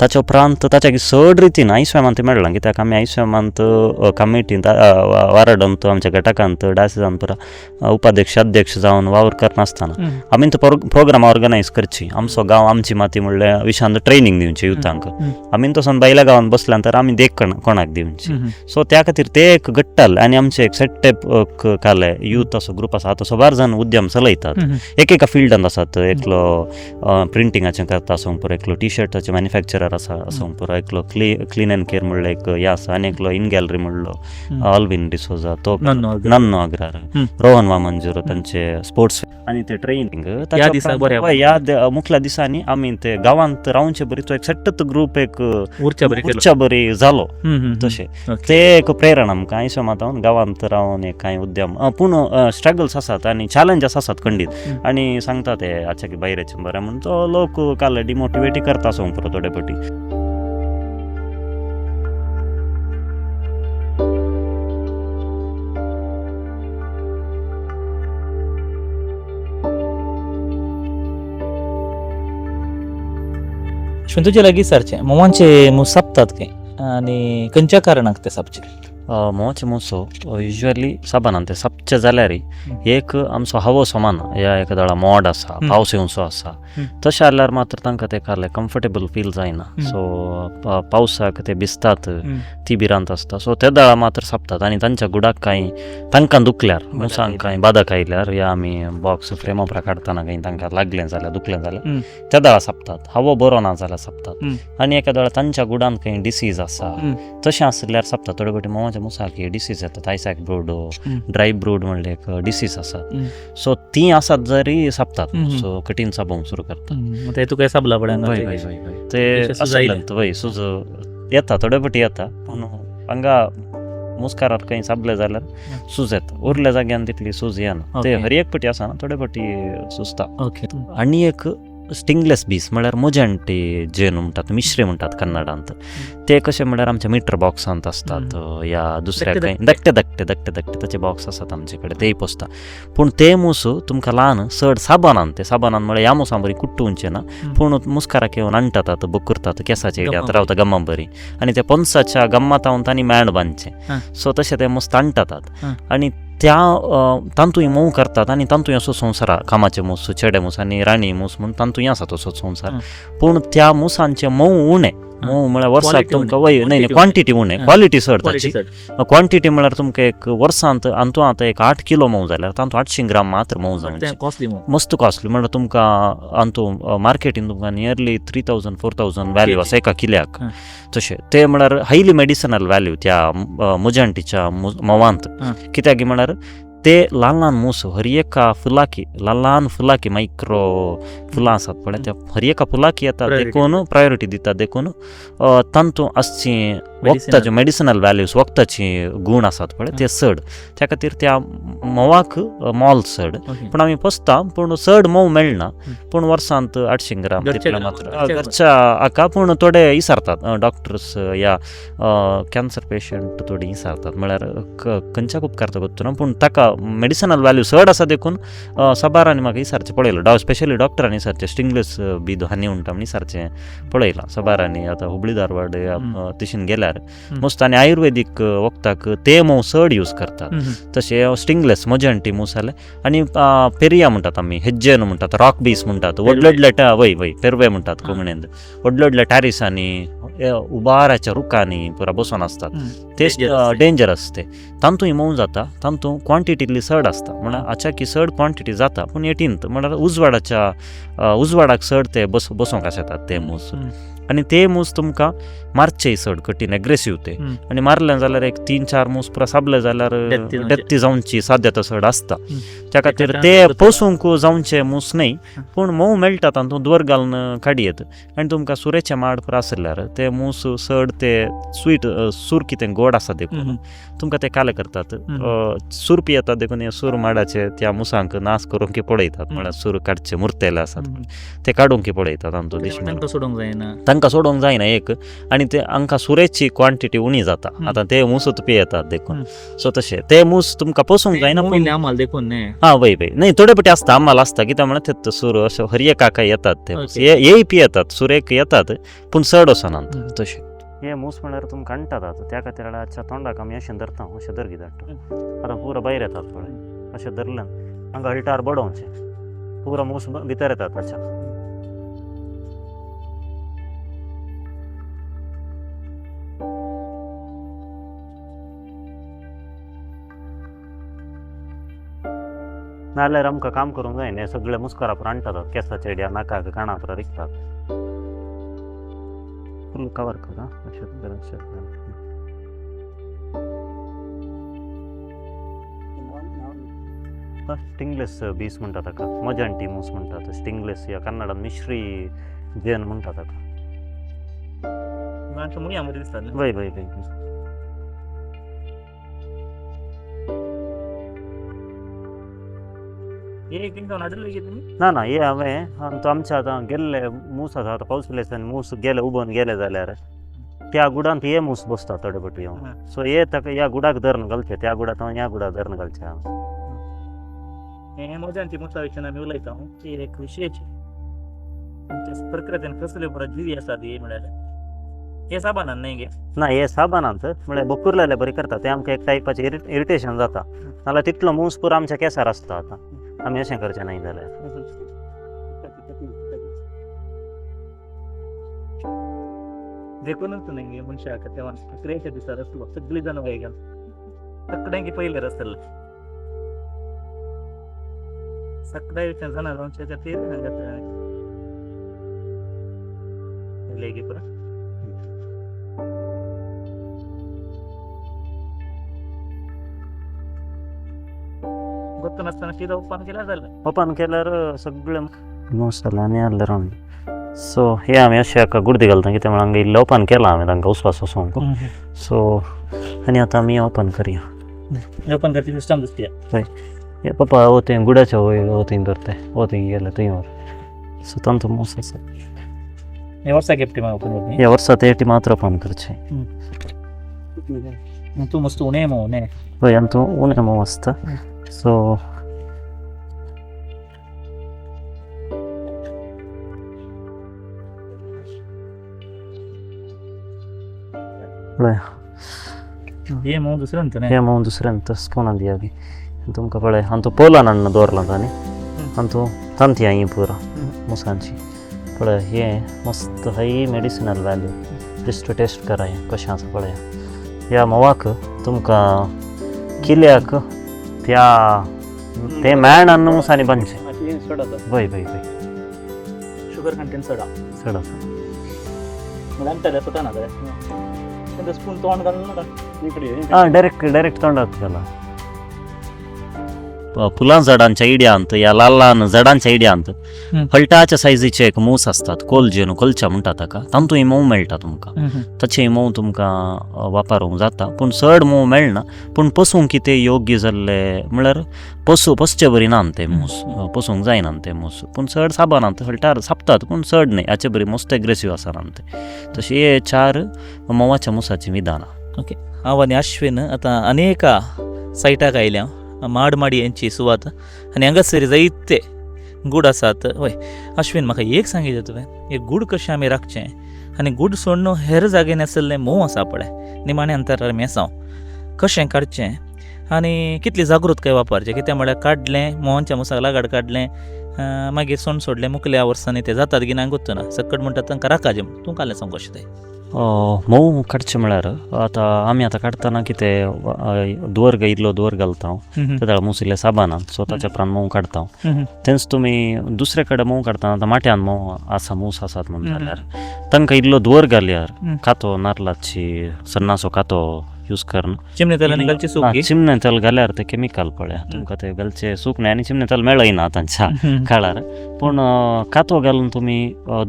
ताच्या उपरांत ताच्या चड रितीन आयस्वेमांत मेळ्ळा कित्याक आमी आयस्वेमांत कमिटींत वाराडंत आमच्या घटकांत डायसिसांत पुरा उपाध्यक्ष अध्यक्ष जावन वावर करनासतना आमी तो प्रोग्राम ऑर्गनायज करची आमचो गांव आमची माती म्हणल्यार विशयान ट्रेनींग दिवची युथांक आमी तसोन बायल्या गांवांत बसल्यानंतर आमी देख कोणाक दिवची सो त्या खातीर ते एक घडटाले आनी आमचे एक सेटअप काले यूथ असो ग्रुप आसा तसो 12 जाण उद्यम चलयतात एकेका फिल्डांत आसात एकलो प्रिंटिंगाचें करता आसूंक पुरो एकलो टी शर्टाचे मॅन्युफॅक्चरर आसा आसूंक पुरो एकलो क्लीन एंड केअर म्हणल्यार एक हे आसा आनी एकलो इन गॅलरी म्हणलो अल्विन डिसोजा तो नन्नो अग्रार रोहन वामंजुरो तांचे स्पोर्ट्स आनी ते ट्रेनिंग ह्या मुखल्या दिसांनी आमी ते गांवांत रावचे बरी तो एक सेटत ग्रुप एक उर्चा बरी जालो तशें ते एक प्रेरणा आमकां आयस्वेमांत गांवांत रावन एक कांय उद्यम पूण स्ट्रगल्स आसात आनी चॅलेंजस आसात खंडीत आनी सांगता ते आजच्या की बायरेचे बरें म्हणून तो लोक काल डिमोटिवेट करता सोंग पुरो थोडे पटी तुझे लागीं सरचे मोवांचे मूस सापतात काय आनी खंयच्या कारणाक ते सापचे मोवाचे मोसो युजली साबानान ते सापचे जाल्यार एक आमचो हवो समान या एक दळा मोड आसा पावस येवचो आसा तशें जाल्यार मात्र तांकां ते काले कम्फर्टेबल फील जायना सो पावसाक ते भिजतात ती भिरांत आसता सो ते दळा मात्र सापतात आनी तांच्या गुडाक कांय तांकां दुखल्यार मुसांक कांय बादक आयल्यार या आमी बॉक्स फ्रेम ऑपरा काडटना कांय तांकां लागलें जाल्यार दुखलें जाल्यार त्या दळा सापतात हवो बरो ना जाल्यार सापतात आनी एका दळा तांच्या गुडांत कांय डिसीज आसा तशें आसल्यार सापतात थोडे फावटी मोवाच्या मुसाक डिसीज येतात आयसॅक ब्रूड ड्राय ब्रूड म्हणले एक डिसीज आसात सो ती आसात जरी सापतात सो कठीण सापोवंक सुरू करतात ते तुका साबला पडा ते वय सुज येता थोडे फावटी येता पूण हांगा मुस्कारार खंय साबले जाल्यार सूज येता उरल्या जाग्यान तितली सूज येना ते हर एक फावटी आसा थोडे फावटी सुजता आनी एक स्टिंगलेस बीस म्हळ्यार मोजॅन्टी जेन म्हणटात मिश्रे म्हणटात कन्नडांत ते कशें म्हळ्यार आमच्या मिटर बॉक्सांत असतात या दुसऱ्या खंय धाकटे ताचे बॉक्स आसात आमचे कडेन तेय पोसता पूण ते मूस तुमकां ल्हान चड साबनान ते साबनान म्हळ्यार ह्या मुसां बरी कुट्टूंचे ना पूण मुस्काराक येवन आणटात बुकुरतात केंसाच्या एड्यांत रावता गम्मा बरी आनी त्या पणसाच्या गम्मात हांव तांणी मॅण बांदचे सो तशें ते मुस्त आणटात आनी त्या तांतूय मोव करतात आनी तांतूय असो संवसार कामाचे मूस चेडे मूस आनी राणी मूस म्हणून तांतूय आसा तसो संवसार पूण त्या मुसांचे मोव उणे मोव म्हळ्यार वर्साक तुमकां वय न्हय क्वॉन्टिटी उणे क्वॉलिटी चड ताची क्वॉन्टिटी म्हळ्यार तुमकां एक वर्सांत आंतू आतां एक 8 किलो मोव जाल्यार तांतूं 800 ग्राम मात्र मोव जावचे मस्त कॉस्टली म्हळ्यार तुमकां आंतू मार्केटीन तुमकां नियरली 3000-4000 वॅल्यू आसा एका किल्याक तशें ते म्हळ्यार हायली मेडिसिनल वॅल्यू त्या मोजॅन्टीच्या मोवांत कित्याक म्हळ्यार ते ल्हान ल्हान मूस हर एका फुलाकी ल्हान फुलाकी मायक्रो फुलां आसात पळय त्या हर एका फुलाकी येतात देखून प्रायोरिटी दितात देखून तांतूं आसची वखदाच्यो मेडिसिनल वॅल्यूज वखदाची गूण आसात पळय ते चड त्या खातीर त्या मोवाक मोल चड पूण आमी पोसता पूण चड मोव मेळना पूण वर्सांत 800 ग्राम तितले मात्र घरच्या हाका पूण थोडे इसारतात डॉक्टर्स या कॅन्सर पेशंट थोडी इसारतात म्हळ्यार खंयच्याक उपकार करतना पूण ताका मेडिसिनल वॅल्यू चड आसा देखून सबारांनी म्हाका इसारचें पळयलो स्पेशली डॉक्टरांनी इसारचें स्टिंगलेस बी हानी म्हणटा म्हण इसारचें पळयलां सबारांनी आतां हुबळी धारवाड तशीन गेल्यार मस्त आनी आयुर्वेदीक वखदाक ते मोव चड यूज करतात तशें स्टिंगलेस मोजॅन्टी मूस जाले आनी पेरिया म्हणटात आमी हेज्जेन म्हणटात रॉक बीस म्हणटात व्हडल्या वय पेरवे म्हणटात कोंकणींत व्हडल्या टॅरिसांनी उबाराच्या रुखांनी पुरा बसून असतात ते डेंजरस ते तांतूय मोव जाता तांतूं क्वॉन्टिटीतली चड आसता म्हळ्यार आचाकी चड क्वॉन्टिटी जाता पूण एटींत म्हळ्यार उजवाडाक चड ते बसूंक आसतात ते मूस आनी ते मूस तुमकां मारचेय चड कठीण एग्रेसीव ते आनी मारले जाल्यार एक 3-4 मूस पुरा साबले जाल्यार डेथी जावची साध्यता चड आसता त्या खातीर ते पोसूंक जावचे मूस न्हय पूण मोव मेळटा तांतूं दोर घालून काडयेत आनी तुमकां सुरेचे माड पुरो आसल्यार ते मूस चड ते स्वीट सूर कितें गोड आसा देखून तुमकां ते काले करतात सूर पियेतात देखून हे सूर माडाचे त्या मुसांक नाश करूंक पळयतात म्हळ्यार सूर काडचे मुर्तेले आसात ते काडूंक पळयतात तांतूं दिश्टी सोडूंक जायना तांकां सोडूंक जायना एक, आनी ते हांकां सुरेची क्वांटिटी उणी जाता. आतां ते मूसच पियेतात देखून, सो तशें ते मूस तुमकां पोसूंक जायना. पूण आम्हाला देखून न्ही वय नाही थोडे पटी आसता, आम्हाला आसता, कित्याक म्हळ्यार ते सूर अशे हरये काका येतात ते हेय पियेतात, सुरेक येतात, पूण चड वचनात तशें. हे मूस म्हळ्यार तुमकां हाडटात, त्या खातीर अच्छा तोंडाक आमी अशें धरता, अशें धरगी धाडटा. आतां पुरो भायर येतात पळय, अशें धरल्यान हांगा हळटार बडोवचें, पुरो मूस भितर येतात. अच्छा नाल्यार आमकां काम करूंक जायना, हे सगळे मुस्कारापर हाडटात, केंसाचे एड्या, नाकाक, कानापर रिकतात. फुल कवर कर. स्टिंगलेस बीस म्हणटा ताका, मजांटी मूस म्हणटात. स्टिंगलेस या कन्नडान मिश्री जेन म्हणटा ताका. वय वय वय ना हे हांवें तो आमच्या आतां गेल्ले मूस आसा, आतां पावस पडले मूस गेले उबोवन गेले जाल्यार त्या गुडांत हे मूस बसता थोडे पटी येवन. सो हे ताका ह्या गुडाक धरण घालचे, त्या गुडाक ह्या गुडाक धरण घालचे. हे मोजांची मुसा विशयान आमी उलयता, ती एक विशेश प्रकृतीन कसले बरो जिवी आसात हे म्हळ्यार हे साबानान न्ही गे ना, हे साबानांत म्हळ्यार बकूर लायले बरें करता, ते आमकां एक टायपाचें इरिटेशन जाता. नाल्यार तितलो मूस पुरो आमच्या केंसार आसता. आतां आमी अशें करचें न्हय जाल्यार देखूनच न्ही मनशाक तेव्हा क्रियेच्या दिसार आसलो सगळीं जाण वय गेल सगळ्यांकी पयलेर आसतलें सगळ्या विशयान जाणा जावचे खातीर लेगी पुरो गोत्तून आसतना सीधा ओपन केल्यार जालें. ओपन केल्यार सगळे मसाला आनी आल्ले रावन. सो हे आमी अशें हाका गुर्दी घालता, कित्याक म्हळ्यार हांगा इल्लें ओपन केलां हांवें तांकां उसवास वचोंक. सो आनी आतां आमी ओपन करया. ओपन करची सिस्टम दिसती हे पप्पा हो थंय गुड्याच्या वयर हो थंय धरते, हो थंय गेले थंय व्हर. सो तांचो मूस आसा. हे वर्सा गिफ्ट ओपन करता हे वर्सा ते मात्र ओपन करचें. तूं मस्त उणे मो उणे हय आनी तूं उणें मोव आसता. सो हे मो दुसरें हे मोव दुसऱ्यान स्पूनान दिया बी तुमकां पळय. आनी तूं पोलान हाडून दवरला तांणी, आनी तूं तांती ही पुरो मुसांची पळय. हे मस्त हाय मेडिसिनल वॅल्यू. बेस्ट टेस्ट करा हें कशें आसा पळय. ह्या मोवाक तुमकां किल्याक त्या ते मेळना न्हू मुसांनी बांदचे. वय वय वय शुगर कंटेंट सडा चड आसा. म्हणल्यार सुटना जाल्यार स्पून तोंड घालून नाका डायरेक्ट तोंडात घाला. फुलां झाडांच्या इड्यांत या ल्हान झाडांच्या इड्यांत हळटाच्या सायजीचे एक मूस आसतात, कोलजेन कोलच्या म्हणटा ताका. तांतूय मोव मेळटा तुमकां. ताचेय मोव तुमकां वापरूंक जाता, पूण चड मोव मेळना. पूण पसूंक कितें योग्य जाल्ले म्हळ्यार पसचे बरी नान ते मूस, पसूंक जायना ते मूस. पूण चड साबानांत हळटार सापतात, पूण चड न्हय. हाचे बरी मोस्ट एग्रेसीव आसनात ते. तशी हे 4 मोवाच्या मुसाची विधानां. ओके. हांव आनी अश्विन आतां अनेका सायटाक आयल्या, माडमाडी यांची सुवात आनी हांगासर जायते गूड आसात. हय अश्विन, म्हाका एक सांगितलें तुवें, हे गूड कशें आमी राखचें आनी गूड सोडून हेर जाग्यार आसलेलें मोव आसा पळय निमाणे अंतरार मेसांव कशें काडचें आनी कितली जागृतकाय वापरचें. कित्याक म्हळ्यार काडलें मोवांच्या मुसाक लागाड काडलें, मागीर सोंड सोडलें, मुकल्या वर्सांनी ते जातात गिनांक गुत्त ना. सकट म्हणटात तांकां राखाचें. तूं कालें सांग कशें तें मोव काडचें म्हळ्यार आमी आतां काडटना कितें दुवर इल्लो दुवर घालता तें मूस इल्लें साबानान. सो ताच्या उपरांत मोव काडटा. तेंच तुमी दुसरे कडेन मोव काडटना आतां माट्यान मोव आसा मूस आसात म्हणून जाल्यार तांकां इल्लो दुवर घाल्यार कातो नारलाची सन्नासो कातो यूज करणं चिमणे तेलाने गलची सूक घे. चिमणे तेल घाल्यार ते केमिकल पळया तुमकां ते गलचे सूक नाही आणि चिमणे तेल मेळयना तांच्या काळार पूण कातो घालून तुमी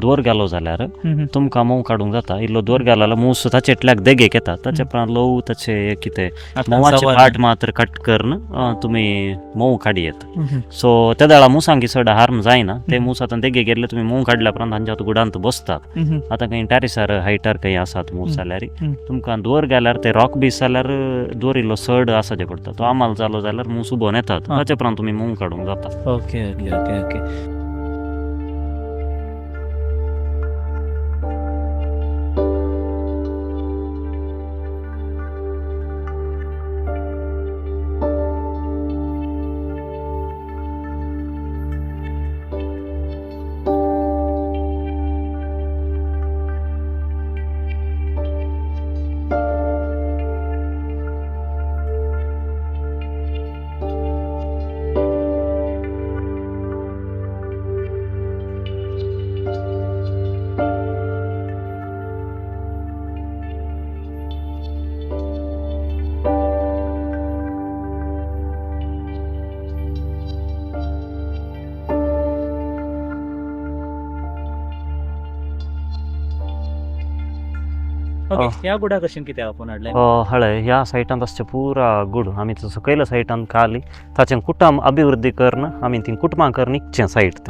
दोर घालो जाल्यार तुमकां मोव काडूंक जाता इल्लो दोर घालल्यार मूस ताचे इतल्याक देगेक येता ताचे उपरांत ल्हव ताचे कितें मोवाचे पार्ट मात्र कट करून तुमी मोव काडी येता सो त्या वेळा मुसांक चड हार्म जायना ते मूस आतां देगेक गेल्ले तुमी मोव काडल्या उपरांत तांच्या गुडांत बसतात आतां खंय टॅरिसार हायटार खंय आसात मूस जाल्यार तुमकां दोर घाल्यार ते रॉक बीस जाल्यार दोर इल्लो सड आसाचे पडटा तो आमाल जालो जाल्यार मूस उबोन येतात ताचे उपरांत तुमी मोव काडूंक जाता. Okay okay okay okay. ह्या गुडा कशें कितें आपूण हाडलें हळय ह्या सायटांत आसचे पुरा गुड आमी तो सकयल्या सायटांत काली ताचें कुटुंब अभिवृद्धी करून आमी ती कुटुंबां करून इच्छें सायट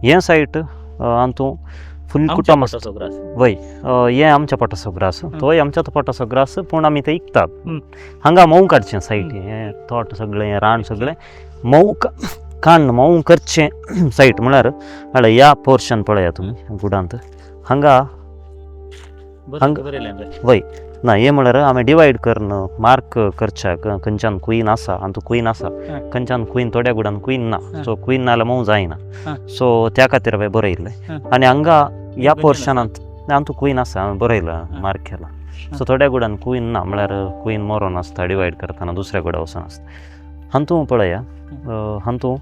हें सायट हातूं फुल कुटुंब वय हें आमच्या पोटाचो ग्रास तोय आमच्या पोटाचो ग्रास पूण आमी ते इकतात हांगा मोव काडचें सायट हें तोट सगळें रान सगळें मोव काण्ण मोव करचें सायट म्हळ्यार हळय ह्या पोर्शन पळया तुमी गुडांत हांगा वय ना हे म्हळ्यार आमी डिवायड करून मार्क करच्या खंयच्यान क्वीन आसा आनी तो क्वीन आसा खंयच्यान क्वीन थोड्या गुडान क्वीन ना सो क्वीन ना जाल्यार मोव जायना सो त्या खातीर हांवें बरयलें आनी हांगा ह्या पोर्शनांत तू क्वीन आसा हांवें बरयला मार्क केला सो थोड्या गुडान क्वीन ना म्हळ्यार क्वीन मरोन आसता डिवायड करतना दुसऱ्या गुडा वचून आसता हातूं पळया हातूं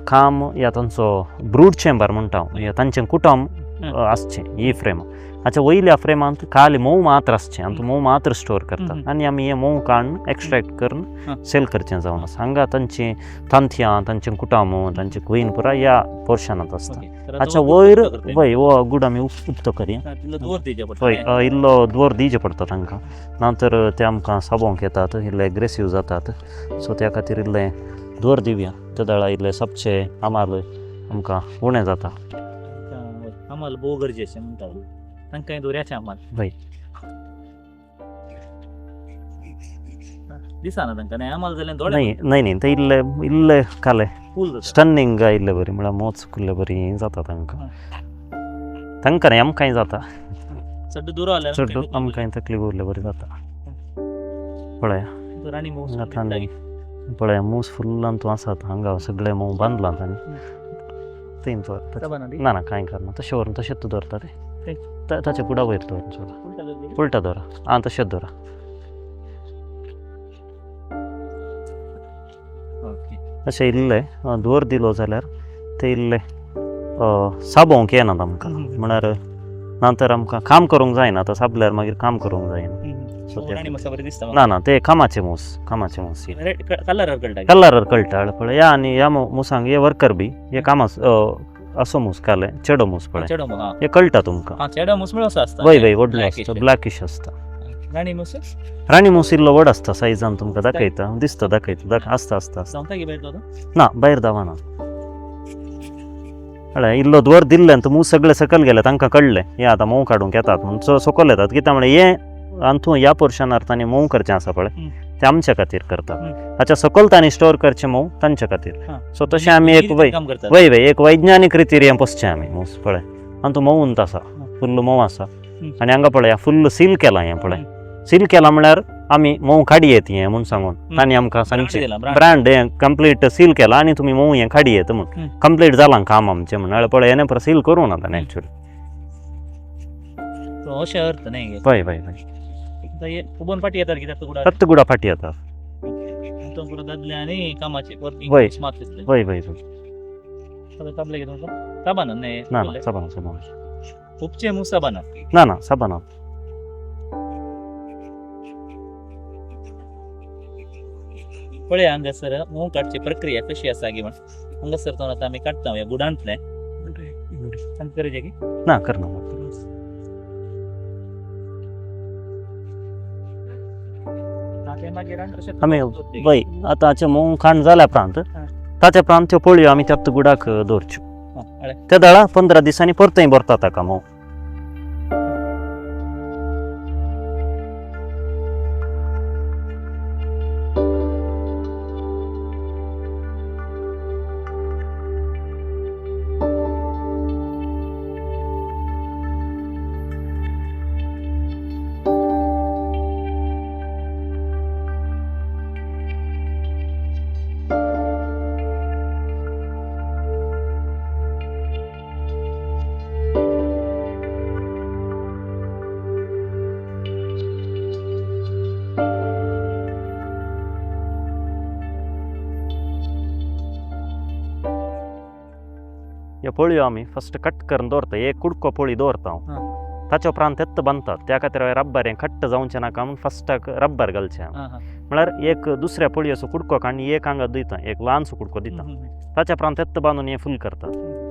काम या तांचो ब्रूड चेंबर म्हणटा हांव तांचें कुटुंब आसचें ही फ्रेम हाच्या वयल्या फ्रेमांत खाली मोव मात्र आसचें आनी तूं मोव मात्र स्टोर करता आनी आमी हें मोव काडून एक्स्ट्रॅक्ट करून सेल करचें जावन आसा हांगा तांचीं तांथयां तांचें कुटाम तांचें क्वीन पुरा ह्या पोर्शनांत आसता हाच्या वयर वय हो गूड आमी उक्तो करया हय इल्लो दोर दिवचें पडटा तांकां नंतर ते आमकां साबोंक येतात इल्ले एग्रेसीव जातात सो त्या खातीर इल्लें दोर दिवया त्या वेळा इल्लें सबचें आमाल आमकां उणें जाता आमाल भोव गरजेचें म्हणटा तांकां दोऱ्याचें आमाल वय दिसना तांकां न्ही आमाल जाल्यार थोडें नाही नाही ते इल्ले इल्ले काले फूल स्टन्नींग इल्ले बरी म्हळ्यार मोच कुल्ले बरी जाता तांकां तांकां न्ही आमकांय जाता चड दूर आल्यार चड आमकांय तकलीफ उरले बरी जाता पळया राणी मोस पळया मूस फुल्लान तूं आसात हांगा सगळे मोव बांदला तांणी तें ना ना कांय करना तशें व्हरून तशेंच तूं धरता ते ताचे कुडा वयर दवरून चोला उलटा दवरा आं तशेंच दवरा अशें इल्लें दोर दिलो जाल्यार ते इल्लें साबोवंक येना आमकां म्हळ्यार नंतर आमकां काम करूंक जायना आतां साबल्यार मागीर काम करूंक जायना ना ना ते कामाचे मूस कलरार कळटा पळय ह्या आनी ह्या मुसांक हे वर्कर बी हे कामास असो मूस काले चेडो मूस पळय हे कळटा तुमकां वय वय व्हडलो आसता ब्लॅकिश आसता राणी मूस इल्लो व्हड आसता सायजान तुमकां दाखयता दिसता दाखयता आसता आसता ना भायर दावाना हळय इल्लो दोर दिल्ल्यान तो मूस सगळे सकयल गेले तांकां कळ्ळें हे आतां मोव काडूंक येतात म्हणून सकयल येतात कित्याक म्हळ्यार हे हातूं ह्या पोर्शनार तांणी मोव करचें आसा पळय ते आमच्या खातीर करतात हाच्या सकयल तांणी स्टोर करचें मोव तांच्या खातीर सो तशें आमी एक वय वय एक वैज्ञानीक रितीर हें पोसचें आमी मूस पळय हातूं मोवूंत आसा फुल्ल मोव आसा आनी हांगा पळया फुल्ल सील केलां हें पळय सील केलां म्हळ्यार आमी मोव काडयेत हें म्हूण सांगून तांणी आमकां सांगचें ब्रँड हें कंप्लीट सील केलां आनी तुमी मोव हें काडयेत म्हूण कंप्लीट जालां काम आमचें म्हण पळय हें परत सील करूं ना ताणें एक्चुअली अशें अर्थ न्ही वय वय वय उबोन फाटी येतात कित्याक रक्त गुडा फाटी येतात दादले आनी कामाचे वय वय वय ताबले घेवन साबान न्ही ना ना साबान साबान खुबशे मूस साबान ना ना साबान पळया हांगासर मोव काडची प्रक्रिया कशी आसा गी म्हण हांगासर तो आतां आमी काडटा ह्या बुडांतले करचे की ना कर ना आमी पळय आतांचे मोव खाण जाल्या उपरांत ताचे उपरांत त्यो पोळयो आमी त्या गुडाक दवरच्यो त्या दाळा 15 दिसांनी परतय भरता ताका मोव ह्यो पोळयो आमी फस्ट कट करून दवरता एक कुडको पोळी दवरता हांव ताच्या उपरांत तेत्त बांदतात त्या खातीर रब्बर हें खट्ट जावचें नाका म्हणून फस्टाक रब्बर घालचें म्हळ्यार एक दुसऱ्या पोळयेचो कुडको आनी एक हांगा दिता एक ल्हानसो कुडको दिता ताच्या उपरांत तेत्त बांदून हें फूल करतात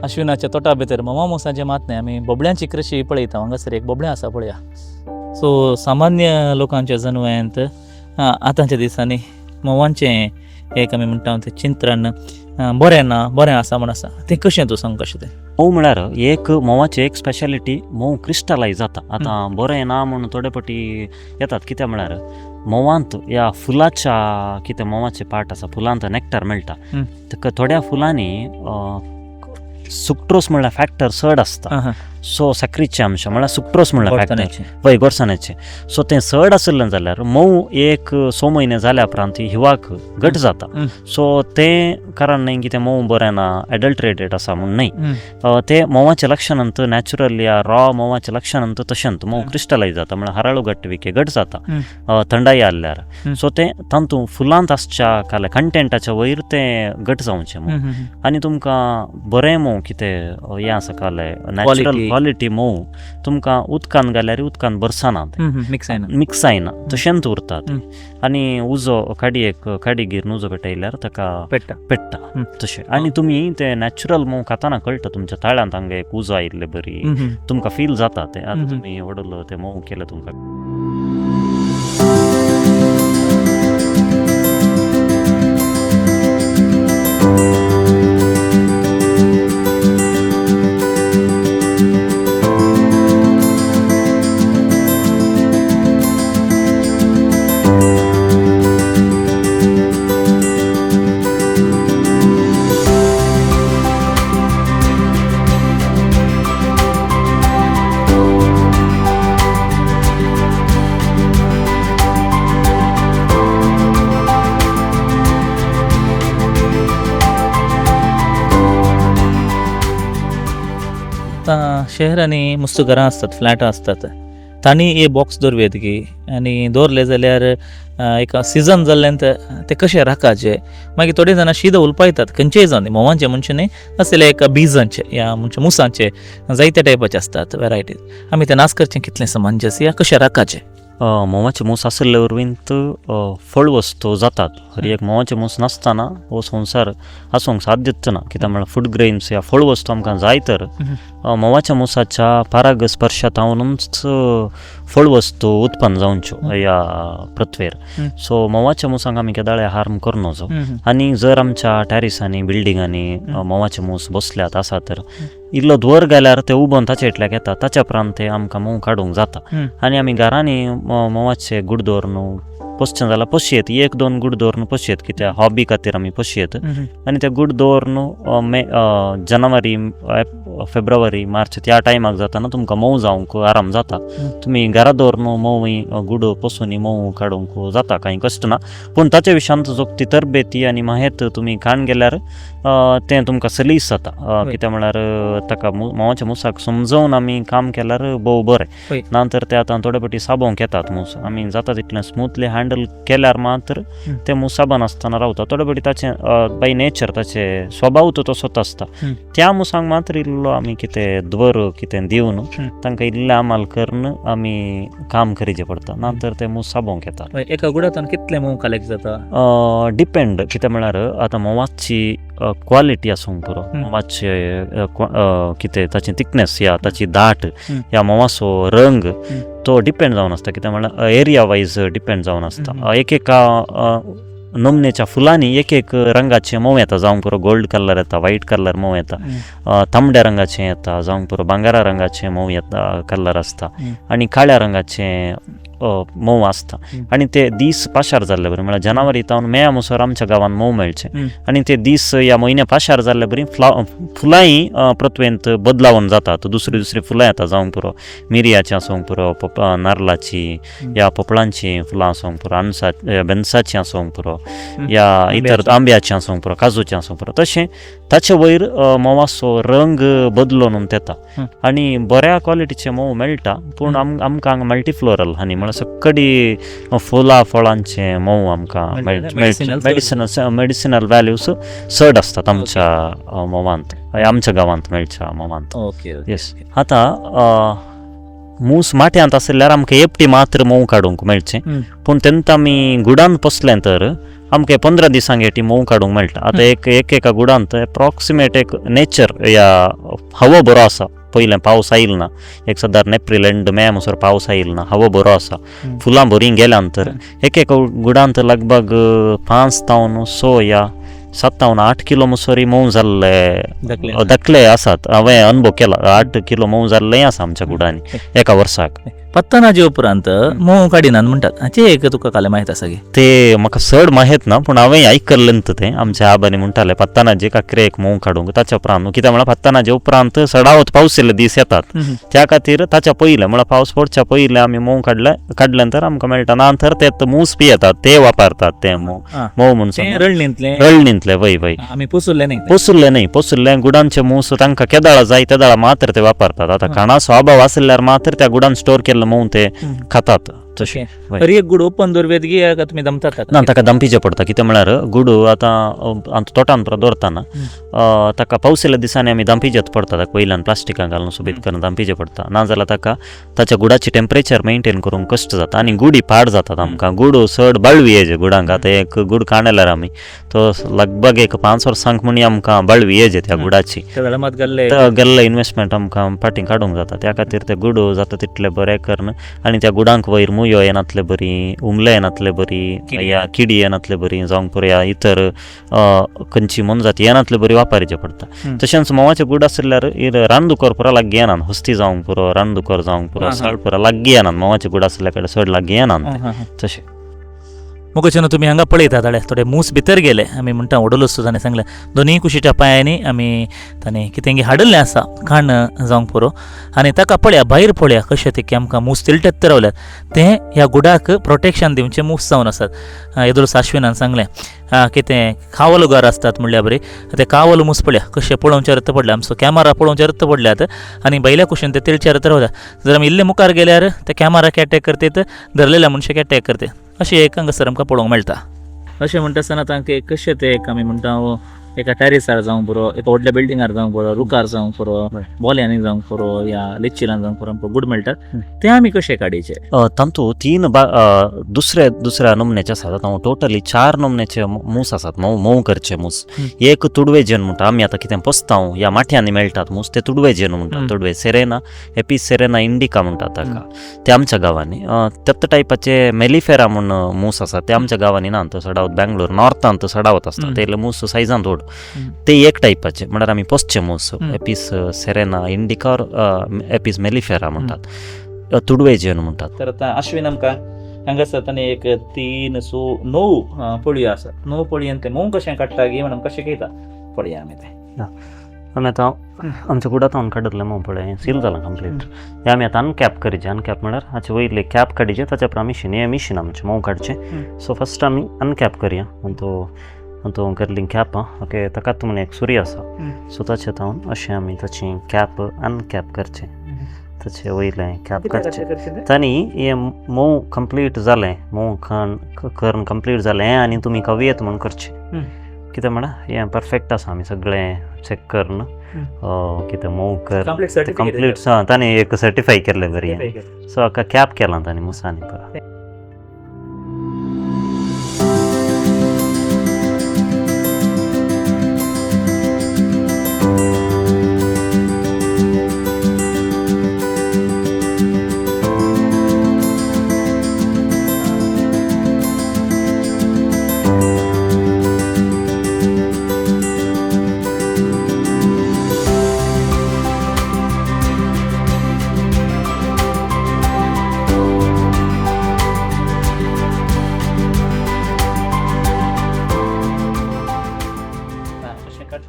अश्विनाच्या तोटा भितर मोसाचे मातने आमी बोबड्यांची कृषी पळयता हांगासर एक बोबडें आसा पळया सो सामान्य लोकांच्या जन्वयांत आतांच्या दिसांनी मोवांचें एक आमी म्हणटा तें चिंतन बरें ना बरें आसा म्हण आसा तें कशें तूं सांग कशें तें मोव म्हळ्यार एक मोवाची एक स्पेशालिटी मोव क्रिस्टलायज जाता आतां बरें ना म्हूण थोडे फावटी येतात कित्याक म्हळ्यार मोवांत ह्या फुलाच्या कितें मोवाचे पार्ट आसा फुलांत नॅक्टर मेळटा ताका थोड्या फुलांनी सुक्ट्रोस म्हणल्यार फॅक्टर चड आसता सो साखरीचे अंश म्हळ्यार सुक्ट्रोस म्हणल्यार फॅक्टर वय गोरसाण्याचे सो तें चड आसलें जाल्यार मोव एक 6 म्हयने जाल्या उपरांत हिवाक घट जाता सो तें कारण न्हय की तें मोव बरें ना एडल्ट्रेटेड आसा म्हूण न्हय तें मोवाचें लक्षणांत नॅचरल या रॉ मोवाचें लक्षणांत तशेंच मोव क्रिस्टलायज जाता म्हळ्यार हराळू घट्टविके घट जाता थंडाई आसल्यार सो तें तातूंत फुलांत आसच्या काल्या कंटेंटाच्या वयर तें घट जावचें मोव आनी तुमकां बरें मोव कितें हें आसा कालें नॅचरल क्वॉलिटी मोव तुमकां उदकान घाल्यार उदकान बरसनात मिक्स जायना तशेंच उरतात आनी उजो काडीगेर उजो पेटयल्यार ताका पेट्टा तशें आनी तुमी ते नॅचरल मोव खाताना कळटा तुमच्या ताळ्यांत हांगा एक उजो आयिल्ले बरी तुमकां फील जाता तें आतां तुमी व्हडलो ते मोव केले तुमकां आतां शहरांनी मस्त घरां आसतात फ्लॅटां आसतात तांणी हे बॉक्स दवरवेत की आनी दवरले जाल्यार एक सिजन जाल्ल्यान ते कशें राखाचे मागीर थोडे जाणां शीद उलपायतात खंयचेय जावन मोवांचे म्हणचे न्ही असले एक बिजांचे या म्हणजे मुसांचे जायते टायपाचे आसतात वेरायटीज आमी ते नाश करचें कितलें समंजस या कशें राखाचे मोवाचे मूस आसले वरवींत फळ वस्तू जातात खरी एक मोवाचे मूस नासतना हो संवसार आसूंक साध्यच ना कित्याक म्हळ्यार फूड ग्रेन्स या फळ वस्तू आमकां जाय तर मोवाच्या मुसाच्या पराग स्पर्शांतावनूच फळ वस्तू उत्पन्न जावच्यो ह्या पृथ्वेर सो मोवाच्या मुसांक आमी केदाळे हार्म करनोजो आनी जर आमच्या टॅरिसांनी बिल्डिंगांनी मोवाचे मूस बसल्यात आसा तर इल्लो धुवर गेल्यार ते उबोन ताचे इतल्याक येता ताच्या उपरांत ते आमकां मोव काडूंक जाता आनी आमी घरांनी मोवाचे गुड दवरून पोसचें जाल्यार पोशयेत 1-2 गुड दवरून पोशयेत कित्याक हॉबी खातीर आमी पोशयेत आनी ते गुड दवरून जानेवारी फेब्रुवारी मार्च त्या टायमाक जाता न्हू तुमकां मोव जावंक आराम जाता तुमी घरा दवरून मोवूय गुड पोसून मोव काडूंक जाता कांय कश्ट ना पूण ताचे विशयांत जोगती तरबेती आनी माहेत तुमी खाण गेल्यार तें तुमकां सलीस जाता कित्याक म्हळ्यार ताका मोवाच्या मुसाक समजोवन आमी काम केल्यार भोव बरें नंतर ते आतां थोडे फावटी साबोंक येतात मूस आमी जाता तितलें स्मुथली हँडल केल्यार मात्र ते मूस साबन आसतना रावता थोडे फावटी ताचें बाय नेचर ताचे स्वभाव तो तसोच आसता त्या मुसांक मात्र इल्लो आमी कितें दवर कितें दिवन तांकां इल्लें अमाल करून आमी काम करिचें पडटा नंतर ते मूस साबोंक येता एका गुडांतून कितले मोव कलेक्ट जाता डिपेंड कितें म्हळ्यार आतां मोवाची क्वॉलिटी आसूंक पुरो मोवाचे कितें ताची थिकनेस या ताची दाट या मोवाचो रंग तो डिपेंड जावन आसता कित्याक म्हळ्यार एरिया वायज डिपेंड जावन आसता एकेका नमनेच्या फुलांनी एक रंगाचे मोव येता जावंक पुरो गोल्ड कलर येता व्हाईट कलर मोव येता तांबड्या रंगाचें येता जावंक पुरो भांगारा रंगाचें मोव येता कलर आसता आनी काळ्या रंगाचें मोव आसता आनी ते दीस पाशार जाल्ले बरें म्हळ्यार जानेवारी तावन मेया मुसर आमच्या गांवांत मोव मेळचे आनी ते दीस या म्हयन्या पाशार जाल्ले बरी फुलांय प्रतवेंत बदलावन जातात दुसरी फुलां येता जावंक पुरो मिरयाचीं आसूंक पुरो नारलाची या पोपळांची फुलां आसूंक पुरो बेनसाचीं आसूंक पुरो या इतर आंब्याचें आसूंक पुरो काजूचें आसूंक पुरो तशें ताचे वयर मोवाचो रंग बदलून येता आनी बऱ्या क्वॉलिटीचे मोव मेळटा पूण आमकां हांगा मल्टीफ्लोरल आनी म्हळ्यार सकडी फुलां फळांचे मोव आमकां मेडिसिनल व्हॅल्यूज चड आसतात आमच्या मोवांत आमच्या गांवांत मेळच्या मोवांत येस आतां मूस माठ्यांत आसल्यार आमकां एपटी मात्र मोव काडूंक मेळचें पूण तेन्ना आमी गुडांत पोसलें तर आमकां 15 दिसांक एटी मोव काडूंक मेळटा आतां एका गुडांत एप्रॉक्सिमेट एक नेचर या हवो बरो आसा पयलें पावस आयिल्लो ना एक सादारण एप्रील एंड मे म्हणसर पावस आयिल्लो ना हवो बरो आसा फुलां बरीं गेल्या नंतर एक गुडांत लगभग 5 तावन 6 या 7 तावन 8 किलो मुसोरी मोव जाल्ले दाखले आसात हांवें अनुभव केला 8 किलो मोव जाल्लें आसा आमच्या गुडांनी एका वर्साक पत्तनाजे उपरांत मोव काडिनात म्हणटात हाचे एक तुका काले माहीत आसा गे ते म्हाका चड माहीत ना पूण हांवें आयकल्लें तें आमच्या आबांनी म्हणटाले पत्तनाजे काक्रे एक मोव काडूंक ताच्या उपरांत कित्याक म्हळ्यार पत्तनाजे उपरांत सडावत पावसिल्ले दीस येतात त्या खातीर ताच्या पयलें म्हळ्यार पावस पडच्या पयलें आमी मोव काडलें तर आमकां मेळटा नंतर ते मूस बी येतात ते वापरतात ते मोव म्हणून रळणींतले वय आमी पोसुल्ले पोसुल्लें गुडांचे मूस तांकां केदाळां जाय तेदाळां मात्र ते वापरतात आतां खाणाचो अभाव आसल्यार मात्र त्या गुडान स्टोर केल्लो मोव ते खातात तशें एक गुड ओपन दवरवेत गी तुमी दमतात ना ताका दंपिचें पडटा कितें म्हळ्यार गुड आतां तोटान दवरतना ताका पावसिल्ल्या दिसांनी आमी दंपिचेच पडटा ताका वयल्यान प्लास्टिकां घालून सुबीत करून दंपिचें पडटा नाजाल्यार ताका ताच्या गुडाची टेम्परेचर मेंटेन करूंक कश्ट जाता आनी गुडी पाड जातात आमकां गुड चड बळवी येजे गुडांक आतां एक गुड काडल्यार आमी तो लगभग एक 5 वर्सांक म्हणी आमकां बळवी येजे त्या गुडाची गेल्ले इन्वेस्टमेंट आमकां फाटीं काडूंक जाता त्या खातीर ते गुड जाता तितले बरें करून आनी त्या गुडांक वयर मुयो येनातले बरी उमले येनातले बरी या किडी येनातले बरी जावंक पुरो या इतर खंयची मनजाती येनातले बरी वापरचें पडटा तशेंच मोवाचे गुड आसल्यार रानदुकर पुरो लागीं येनात हस्ती जावंक पुरो रानदुकर जावंक पुरो सळ पुरो लागीं येनात मोवाचे गुड आसल्या कडेन चड लागीं येनात तशें मुगोचें तुमी हांगा पळयता थोडे मूस भितर गेले आमी म्हणटा ओडोलूस ताणें सांगलें दोनूय कुशीच्या पांयांनी आमी ताणें कितें हाडलें आसा खाण जावंक पुरो आनी ताका पळया भायर पळया कशें ते की आमकां मूस तिल्टेत रावल्यात तें ह्या गुडाक प्रोटेक्शन दिवचें मूस जावन आसात येदोळ साश्विनान सांगलें कितें कावलो घर आसतात म्हणल्यार बरी ते कावलो मूस पळया कशें पळोवचे रत्त पडल्या आमचो कॅमेरा पळोवचे रत्त पडल्यात आनी बैल्या कुशीन ते तिळचे रत्त रावतात जर आमी इल्ले मुखार गेल्यार ते कॅमेराक अटॅक करतात धरलेल्या मनशाक अटॅक करतात अशें एक हांगासर आमकां पळोवंक मेळटा अशें म्हणटा आसतना तांकां कशें ते आमी म्हणटा एका टॅरिसार जावंक पुरो एका व्हडल्या बिल्डिंगार जावंक पुरो रुकार जावंक पुरो बोल्यांनी जावंक पुरो या लिच्चिलान जावंक पुरो आमकां गुड मेळटात ते आमी कशें काडीचे तांतू 3 दुसऱ्या नमन्याचे आसात आतां टोटली 4 नमन्याचे मूस आसात मोव करचे मूस एक तुडवे जेन म्हणटा आमी आतां कितें पोसता या माठ्यांनी मेळटात मूस ते तुडवे जेन म्हणटात तुडवे सेरेना एपिस सेरेना इंडिका म्हणटात ताका ते आमच्या गांवांनी तेत टायपाचे मेलिफेरा म्हूण मूस आसात ते आमच्या गांवांनी ना तो सडावत बँगलोर नॉर्थांत सडावत आसता ते मूस सायजान व्हड ते एक टायपाचे म्हळ्यार आमी पोसचे मूस Apis cerana indica or Apis mellifera म्हणटात तुडवे जेन म्हणटात तर आतां अश्विन आमकां हांगासर ताणें एक 3 सो 9 पोळयो आसात. 9 पोळयेन ते मोव कशें काडटा गे म्हणून कशें घेता पळया आमी तें. आमी आतां आमच्या कुडांत काडटलें मग पळय सील जालां कंप्लीट. हे आमी आतां अनकॅप करीचे. अनकॅप म्हळ्यार हाचे वयले कॅप काडीचे, ताचे उपरांत मिशीन हें मिशीन आमचें मोव काडचें. सो फस्ट आमी अनकॅप करया. तो गर्लिंग कॅप ओके ताकाच म्हण एक सुरी आसा. सो ताचे तावन अशें आमी ताची कॅप अनकॅप करचें. ताचे वयलें कॅप काडचें. तांणी हें मोव कंप्लीट जालें, मोव करून कंप्लीट जालें आनी तुमी कवियत म्हूण करचें. कितें म्हळ्यार हें परफेक्ट आसा. आमी सगळें चॅक करून कितें मोव कर कंप्लीट तांणी एक सर्टिफाय केल्लें बरी. सो हाका कॅप केलां तांणी मुसांनी पळय.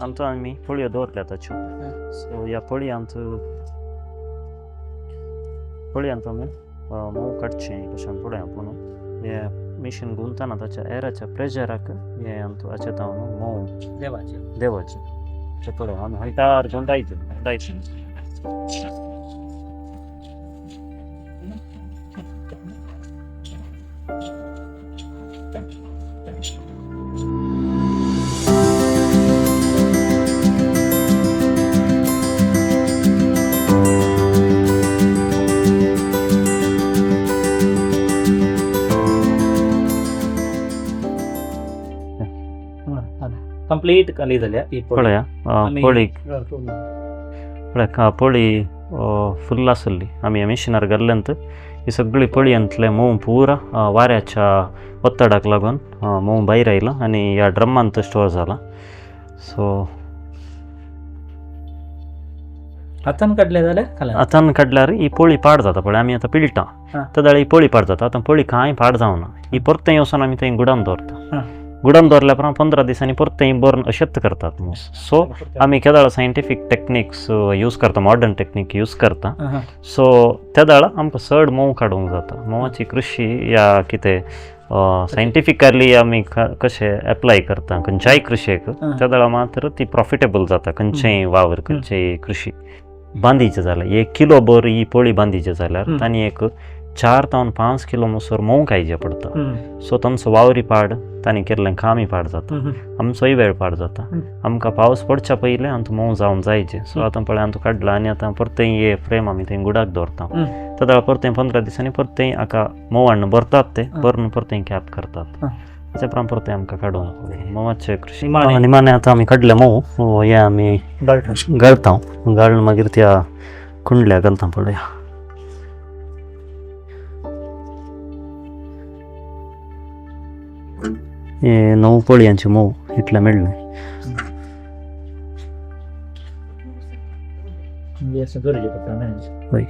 आमचो आमी पोळयो दवरल्या ताच्यो. सो ह्या पोळयांत आमी मोव काडचें कशें पळय आपूण. हें मिशीन गुंतना ताच्या एराच्या प्रेशराक हें आमचो हाचे तावन मोव देवाचें. पळय आमी हयतार घेवन दायचें. कंप्लीट काली जाल्या ही पळया पोळी पळय पोळी फुल्ल आसली. आमी ह्या मिशिनार घाल्ल्यांत ही सगळी पोळयांतलें मोव पुरा वाऱ्याच्या ओत्तडाक लागून मोव भायर आयला आनी ह्या ड्रमांत स्टोर जाला. सो हातान काडलें जाल्यार हातान काडल्यार ही पोळी पाड जाता. पळय आमी आतां पिळटा त्या वेळी पोळी पाड जाता. आतां पोळी कांय पाड जावना. ही परतें वचून आमी थंय गुडान दवरता. गुडान दवरल्या उपरांत 15 दिसांनी परतें बरें अशेंच करतात मूस. सो आमी केदाळ सायंटिफीक टॅक्निक्स यूज करता, मॉडर्न टॅक्नीक यूज करता. सो त्या दाळ आमकां चड मोव काडूंक जाता. मोवाची कृशी या कितें सायंटिफिकली आमी कशें एप्लाय करता खंयच्याय कृशेक, त्या दाळा मात्र ती प्रॉफिटेबल जाता. खंयचेय वावर खंयचेय कृशी बांदीचे जाल्यार 1 किलो भर ही पोळी बांदीचे जाल्यार तांणी एक 4 ते 5 किलो मुसर मोव खायचे पडटा. सो तांचो वावरी पाड तांणी केल्लें कामय पाड जाता. आमचोय वेळ पाड जाता. आमकां पावस पडच्या पयलें आमचो मोव जावन जायचें. सो आतां पळय आमचो काडला आनी आतां परतें हे फ्रेम आमी थंय गुडाक दवरता. त्या परतें 15 दिसांनी परतें हाका मोवान भरतात. ते भरून परतें कॅप करतात. ताचे उपरांत परतें आमकां काडूंक मोवाचें कृशी निमाणें आतां आमी काडलें मोव हें आमी घालता. घालून मागीर त्या कुंडल्या घालता. पळय हे 9 पोळयांचे मोव इतलें मेळ्ळें. हय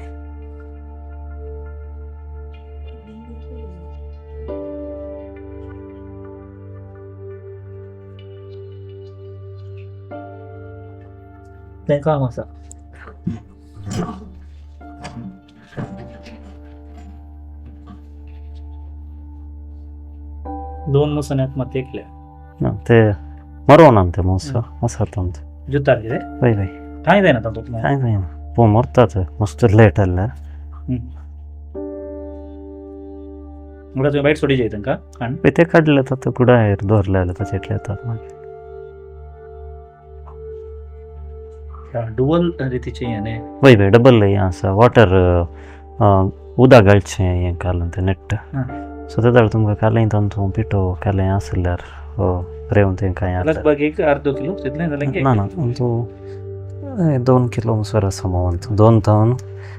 तें काम आसा. दोन मुसन्याक मात एकल्या ते मरोना ते मोस आसात आमचे जुतार कितें हय हय कांय जायना तातूंत. कांय जायना. पळोवन मरतात मस्त लेट जाल्यार. म्हणल्यार तुवें वायट सोडिचें तांकां खाण ते काडले आतां कुडार दवरले जाल्यार ताचे इतले येतात. मागीर डुअल रितीचें हें न्ही. हय हय डबल हें आसा. वॉटर उदक घालचें हें घालून तें नेट्ट. सो ते जाल्यार तुमकां कालें तांतूं पिठो कालें आसल्यार रेंवन तें कांय लगभग 1-अर्द किलो तितलें जालें. ना ना तांतूं 2 किलो मुसर आसा मोव. 2 ते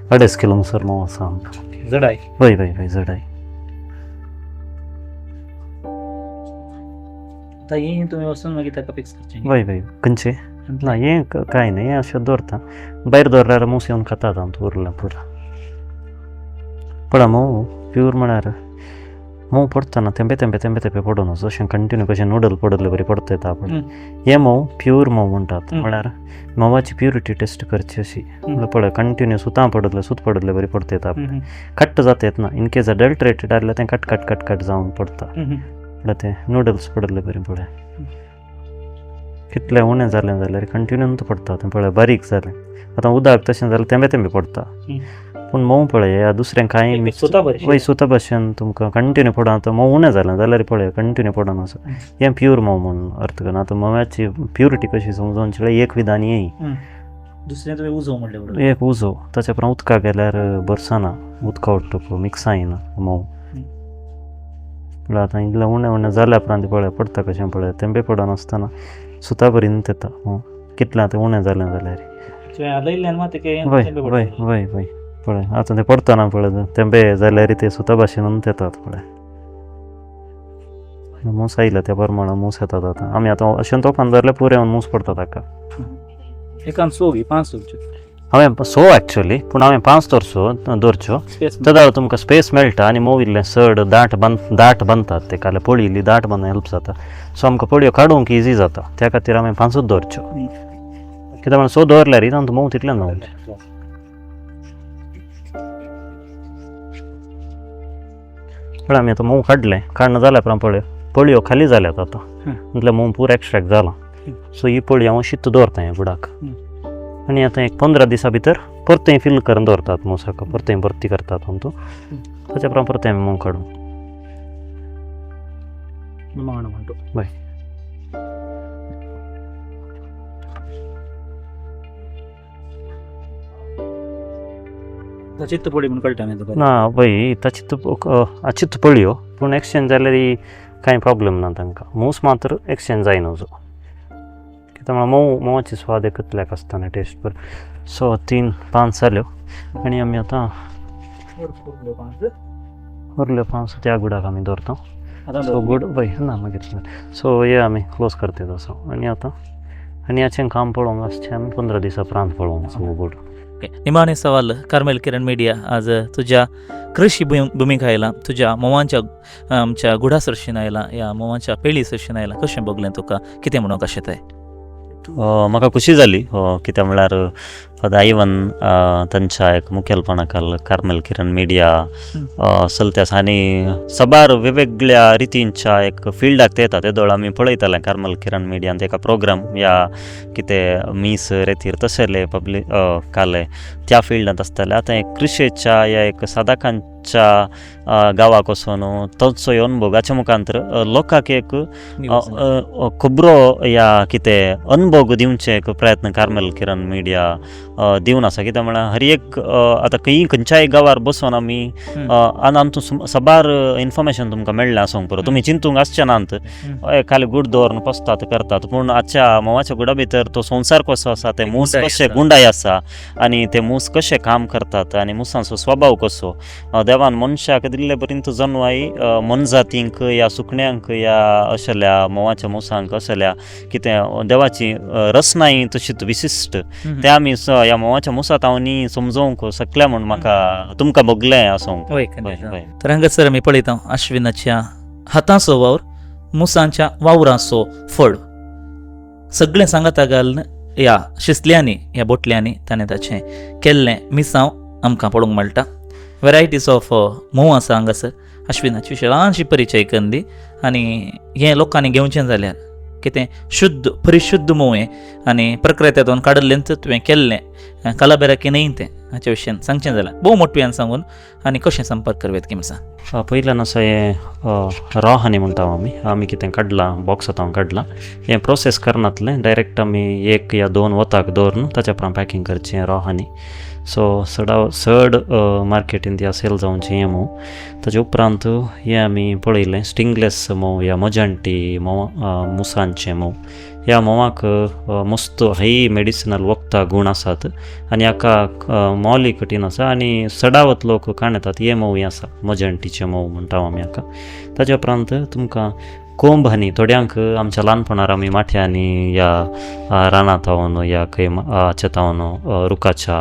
2.5 किलो मुसर मोव आसा आमकां. जडाय हय हय हय जडाय. आतां ही तुवें वचून मागीर ताका फिक्स करचें. हय हय खंयचें ना हें कांय न्ही. हें अशें दवरता. भायर दवरल्यार मूस येवन खातात आमचो उरलें पुरो. पळय मोव प्यूर म्हळ्यार मऊ पडताना तेंबे पडून जशें कंटिन्यू कशें नूडल पडले बरी पडता येता आपण हे मऊ प्युअर मऊ म्हणटात म्हळ्यार मवाची प्युरिटी टेस्ट करची अशी पळय कंटिन्यू सुतां पडले सूत पडले बरी पडता येता आपण कट्ट जाता येत ना इन केस अडल्ट्रेटेड आसलें तें कट जावन पडता म्हळ्यार ते नूडल्स पडले बरी पळय कितलें उणें जालें जाल्यार कंटिन्यू पडता तें पळय बारीक जालें आतां उदक तशें जाल्यार तेंबे पडता पूण मऊ पळय ह्या दुसरें कांय वय सुता भशेन तुमकां कंटिन्यू पडून आतां मऊ उणें जालें जाल्यार पळय कंटिन्यू पडून आसा हें प्युअर मऊ म्हणून अर्थ करून आतां मव्याची प्युरिटी कशी समजून एक विधान येयी दुसरें तुवें उजो म्हणलें एक उजो ताच्या उपरांत उदका गेल्यार बरसाना उदका उडटा मिक्स जायना मऊ म्हळ्यार आतां इतलें उणें जाल्या उपरांत पळय पडता कशें पळय तेंबे पडून आसतना सुता बरी न्ही येता कितलें आतां उणें जालें जाल्यार वय पळय आतां तें पडतना पळय तेंबे जाल्यार ते सुता भाशेन येतात पळय मूस आयला त्या प्रमाणे मूस येतात आतां आमी आतां अशें तोपान जाल्यार पुरे मूस पडटा ताका एकान 5 हांवें 6 एक्चुअली पूण हांवें 5 दवरच्यो तेदा तुमकां स्पेस मेळटा आनी मोव इल्लें चड दाट बांदतात ते काल्यार पळी इल्ली दाट बांदून हेल्प जाता सो आमकां पळयो काडूंक इजी जाता त्या खातीर हांवें 5 दवरच्यो कित्याक म्हण 6 दवरल्यार तांकां मोव तितलें ना पण आमी आतां मोव काडना जाल्या उपरांत पळयो खाली जाल्यात आतां म्हटल्यार मोव पूर एक्स्ट्रॅक्ट जाला सो ही पळी हांव शीत दवरता हें बुडाक आनी आतां एक 15 दिसां भितर परतें फिल करून दवरतात मोसाक परतें भरती करतात तातूंत ताच्या उपरांत परतें आमी मोव काडून बाय चित्तपडी म्हणून कळटा ना वय चित्त पळयो पूण एक्सचेंज जाल्यार कांय प्रॉब्लेम ना तांकां मूस मात्र एक्सचेंज जायना जो कित्याक मोवाची स्वाद एकतल्याक आसता टेस्ट पर सो 3-5 जाल्यो आनी आमी आतां उरल्यो 5 त्या गुडाक आमी दवरता सो गुड वय ना मागीर सो हे आमी क्लोज करता तसो आनी आतां आनी हाचें काम पळोवंक आसचें आमी 15 दिसां उपरांत पळोवंक सो गुड निमाणे सवाल कार्मेल किरण मिडिया आज तुझ्या कृषी भूमिका आयला तुझ्या मोवांच्या आमच्या गुडा सरशीन आयला या मोवांच्या पेळी सरशीन आयला कशें बगलें तुका कितें म्हणून कशें तें म्हाका खुशी जाली कित्याक म्हळ्यार इवन तांच्या एक मुखेलपणाखाल कार्मेल किरण मिडिया चलत्यास आनी सबार वेगवेगळ्या रितींच्या एक फिल्डाक ते येता तेदोळ आमी पळयताले कार्मेल किरण मिडियान एका प्रोग्राम या कितें मीस रेतीर तशेले पब्लीक काले त्या फिल्डांत आसताले आतां एक कृषीच्या या एक सादाकांच्या गांवाक वचून तोचो अनुभव हाच्या मुखांतर लोकांक एक खबरो या कितें अनुभव दिवचे एक प्रयत्न कार्मेल किरण मिडिया दिवन आसा कित्याक म्हळ्यार हर एक आतां खंयच्याय गांवार बसून आमी हातूंत सबार इन्फॉर्मेशन तुमकां मेळ्ळें आसूंक पुरो तुमी चिंतूंक आसचें नात खाली गूड दवरून पसतात करतात पूण आजच्या मोवाच्या गुडा भितर तो संवसार कसो आसा ते मूस कशे गुंडाय आसा आनी ते मूस कशे काम करतात आनी मुसांचो स्वभाव कसो देवान मनशाक दिल्ले पर्यंत जन्माई मनजातींक या सुकण्यांक या अशेल्या मोवाच्या मुसांक अशेल्या कितें देवाची रचनाय तशीच विशिश्ट ते आमी ह्या मोवाच्या मुसांत हांव न्ही समजोवंक शकल्या म्हूण म्हाका तुमकां बगलें आसूंक तर हांगासर आमी पळयता अश्विनाच्या हातांचो वावर मुसांच्या वावरांचो फळ सगळें सांगाता घालून ह्या शिसल्यांनी ह्या बोटल्यांनी ताणें ताचें केल्लें मिसांव आमकां पळोवंक मेळटा वेरायटीज ऑफ मोव आसा हांगासर अश्विनाची ल्हानशी परिचय करून दी आनी हें लोकांनी घेवचें जाल्यार कितें शुद्ध परिशुद्ध मोव हें आनी प्रकृत्यांतून काडिल्लें तुवें केल्लें कलाबेराकी न्हय तें हाचे विशयी सांगचें जाल्यार भोव मोटव्यान सांगून आनी कशें संपर्क करवेत किमसा पयल्यान आसा हें रॉ हनी म्हणटा आमी कितें काडलां बॉक्सांत हांव काडलां हें प्रोसेस करनातलें डायरेक्ट आमी 1 या 2 वताक दवरून ताच्या उपरांत पॅकींग करचें रॉ हनी सो चड मार्केटीन ती सेल जावचें हें मोव ताचे उपरांत हें आमी पळयलें स्टिंगलेस मोव या मजांटी मुसांचें मोव ह्या मोवाक मस्त हाय मेडिसिनल वखदां गूण आसात आनी हाका मोली कठीण आसा आनी सडावत लोक काणयतात हे मोव आसा मजांटीचे मोव म्हणटा आमी हाका ताचे उपरांत तुमकां कोंब हानी थोड्यांक आमच्या ल्हानपणार आमी माठ्यांनी या रानांत हावन या खंय शेतावन रुखाच्या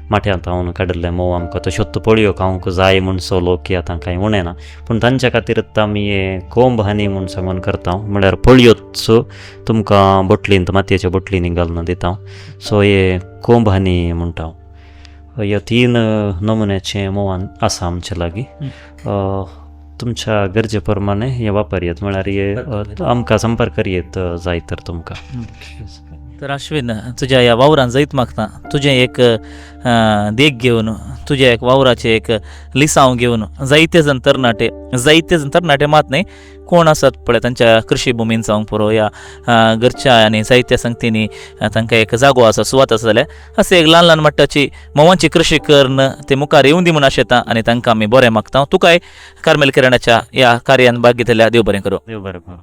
माठ्यांत हावन काडिल्ले मोव आमकां तो शोत्त पळयो खावंक जाय म्हूण सोलो की आतां कांय उणें ना, पूण तांच्या खातीर आमी हे कोंब हानी म्हूण सांगून करता, म्हळ्यार पळयोच तुमकां बोटलींत मातयेच्या बोटलींनी घालून दिता. सो हे कोंब हानी म्हणटा. ह्या 3 नमुन्याचे मोवान आसा आमचे लागीं. तुमच्या गरजे प्रमाणे हे वापरयेत, म्हळ्यार हे आमकां संपर्क करियेत जाय तर तुमकां. तर अश्विन, तुज्या ह्या वावरान जैत मागता तुजें एक देख घेवन, तुज्या एक वावराचे एक लिसांव घेवन जायते जण तरणाटे मात न्ही, कोण आसात पळय तांच्या कृशी भुमीन जावंक पुरो या घरच्या आनी जायत्या संगतींनी तांकां एक जागो आसा, सुवात आसा जाल्यार अशें एक ल्हान मट्टाची मोवांची कृशी करून ते मुखार येवं दी म्हूण आशेता आनी तांकां आमी बरें मागता. तुकाय कार्मेल किरणाच्या ह्या कार्यान भाग घेतल्या देव बरें करूं. देव बरें करूं.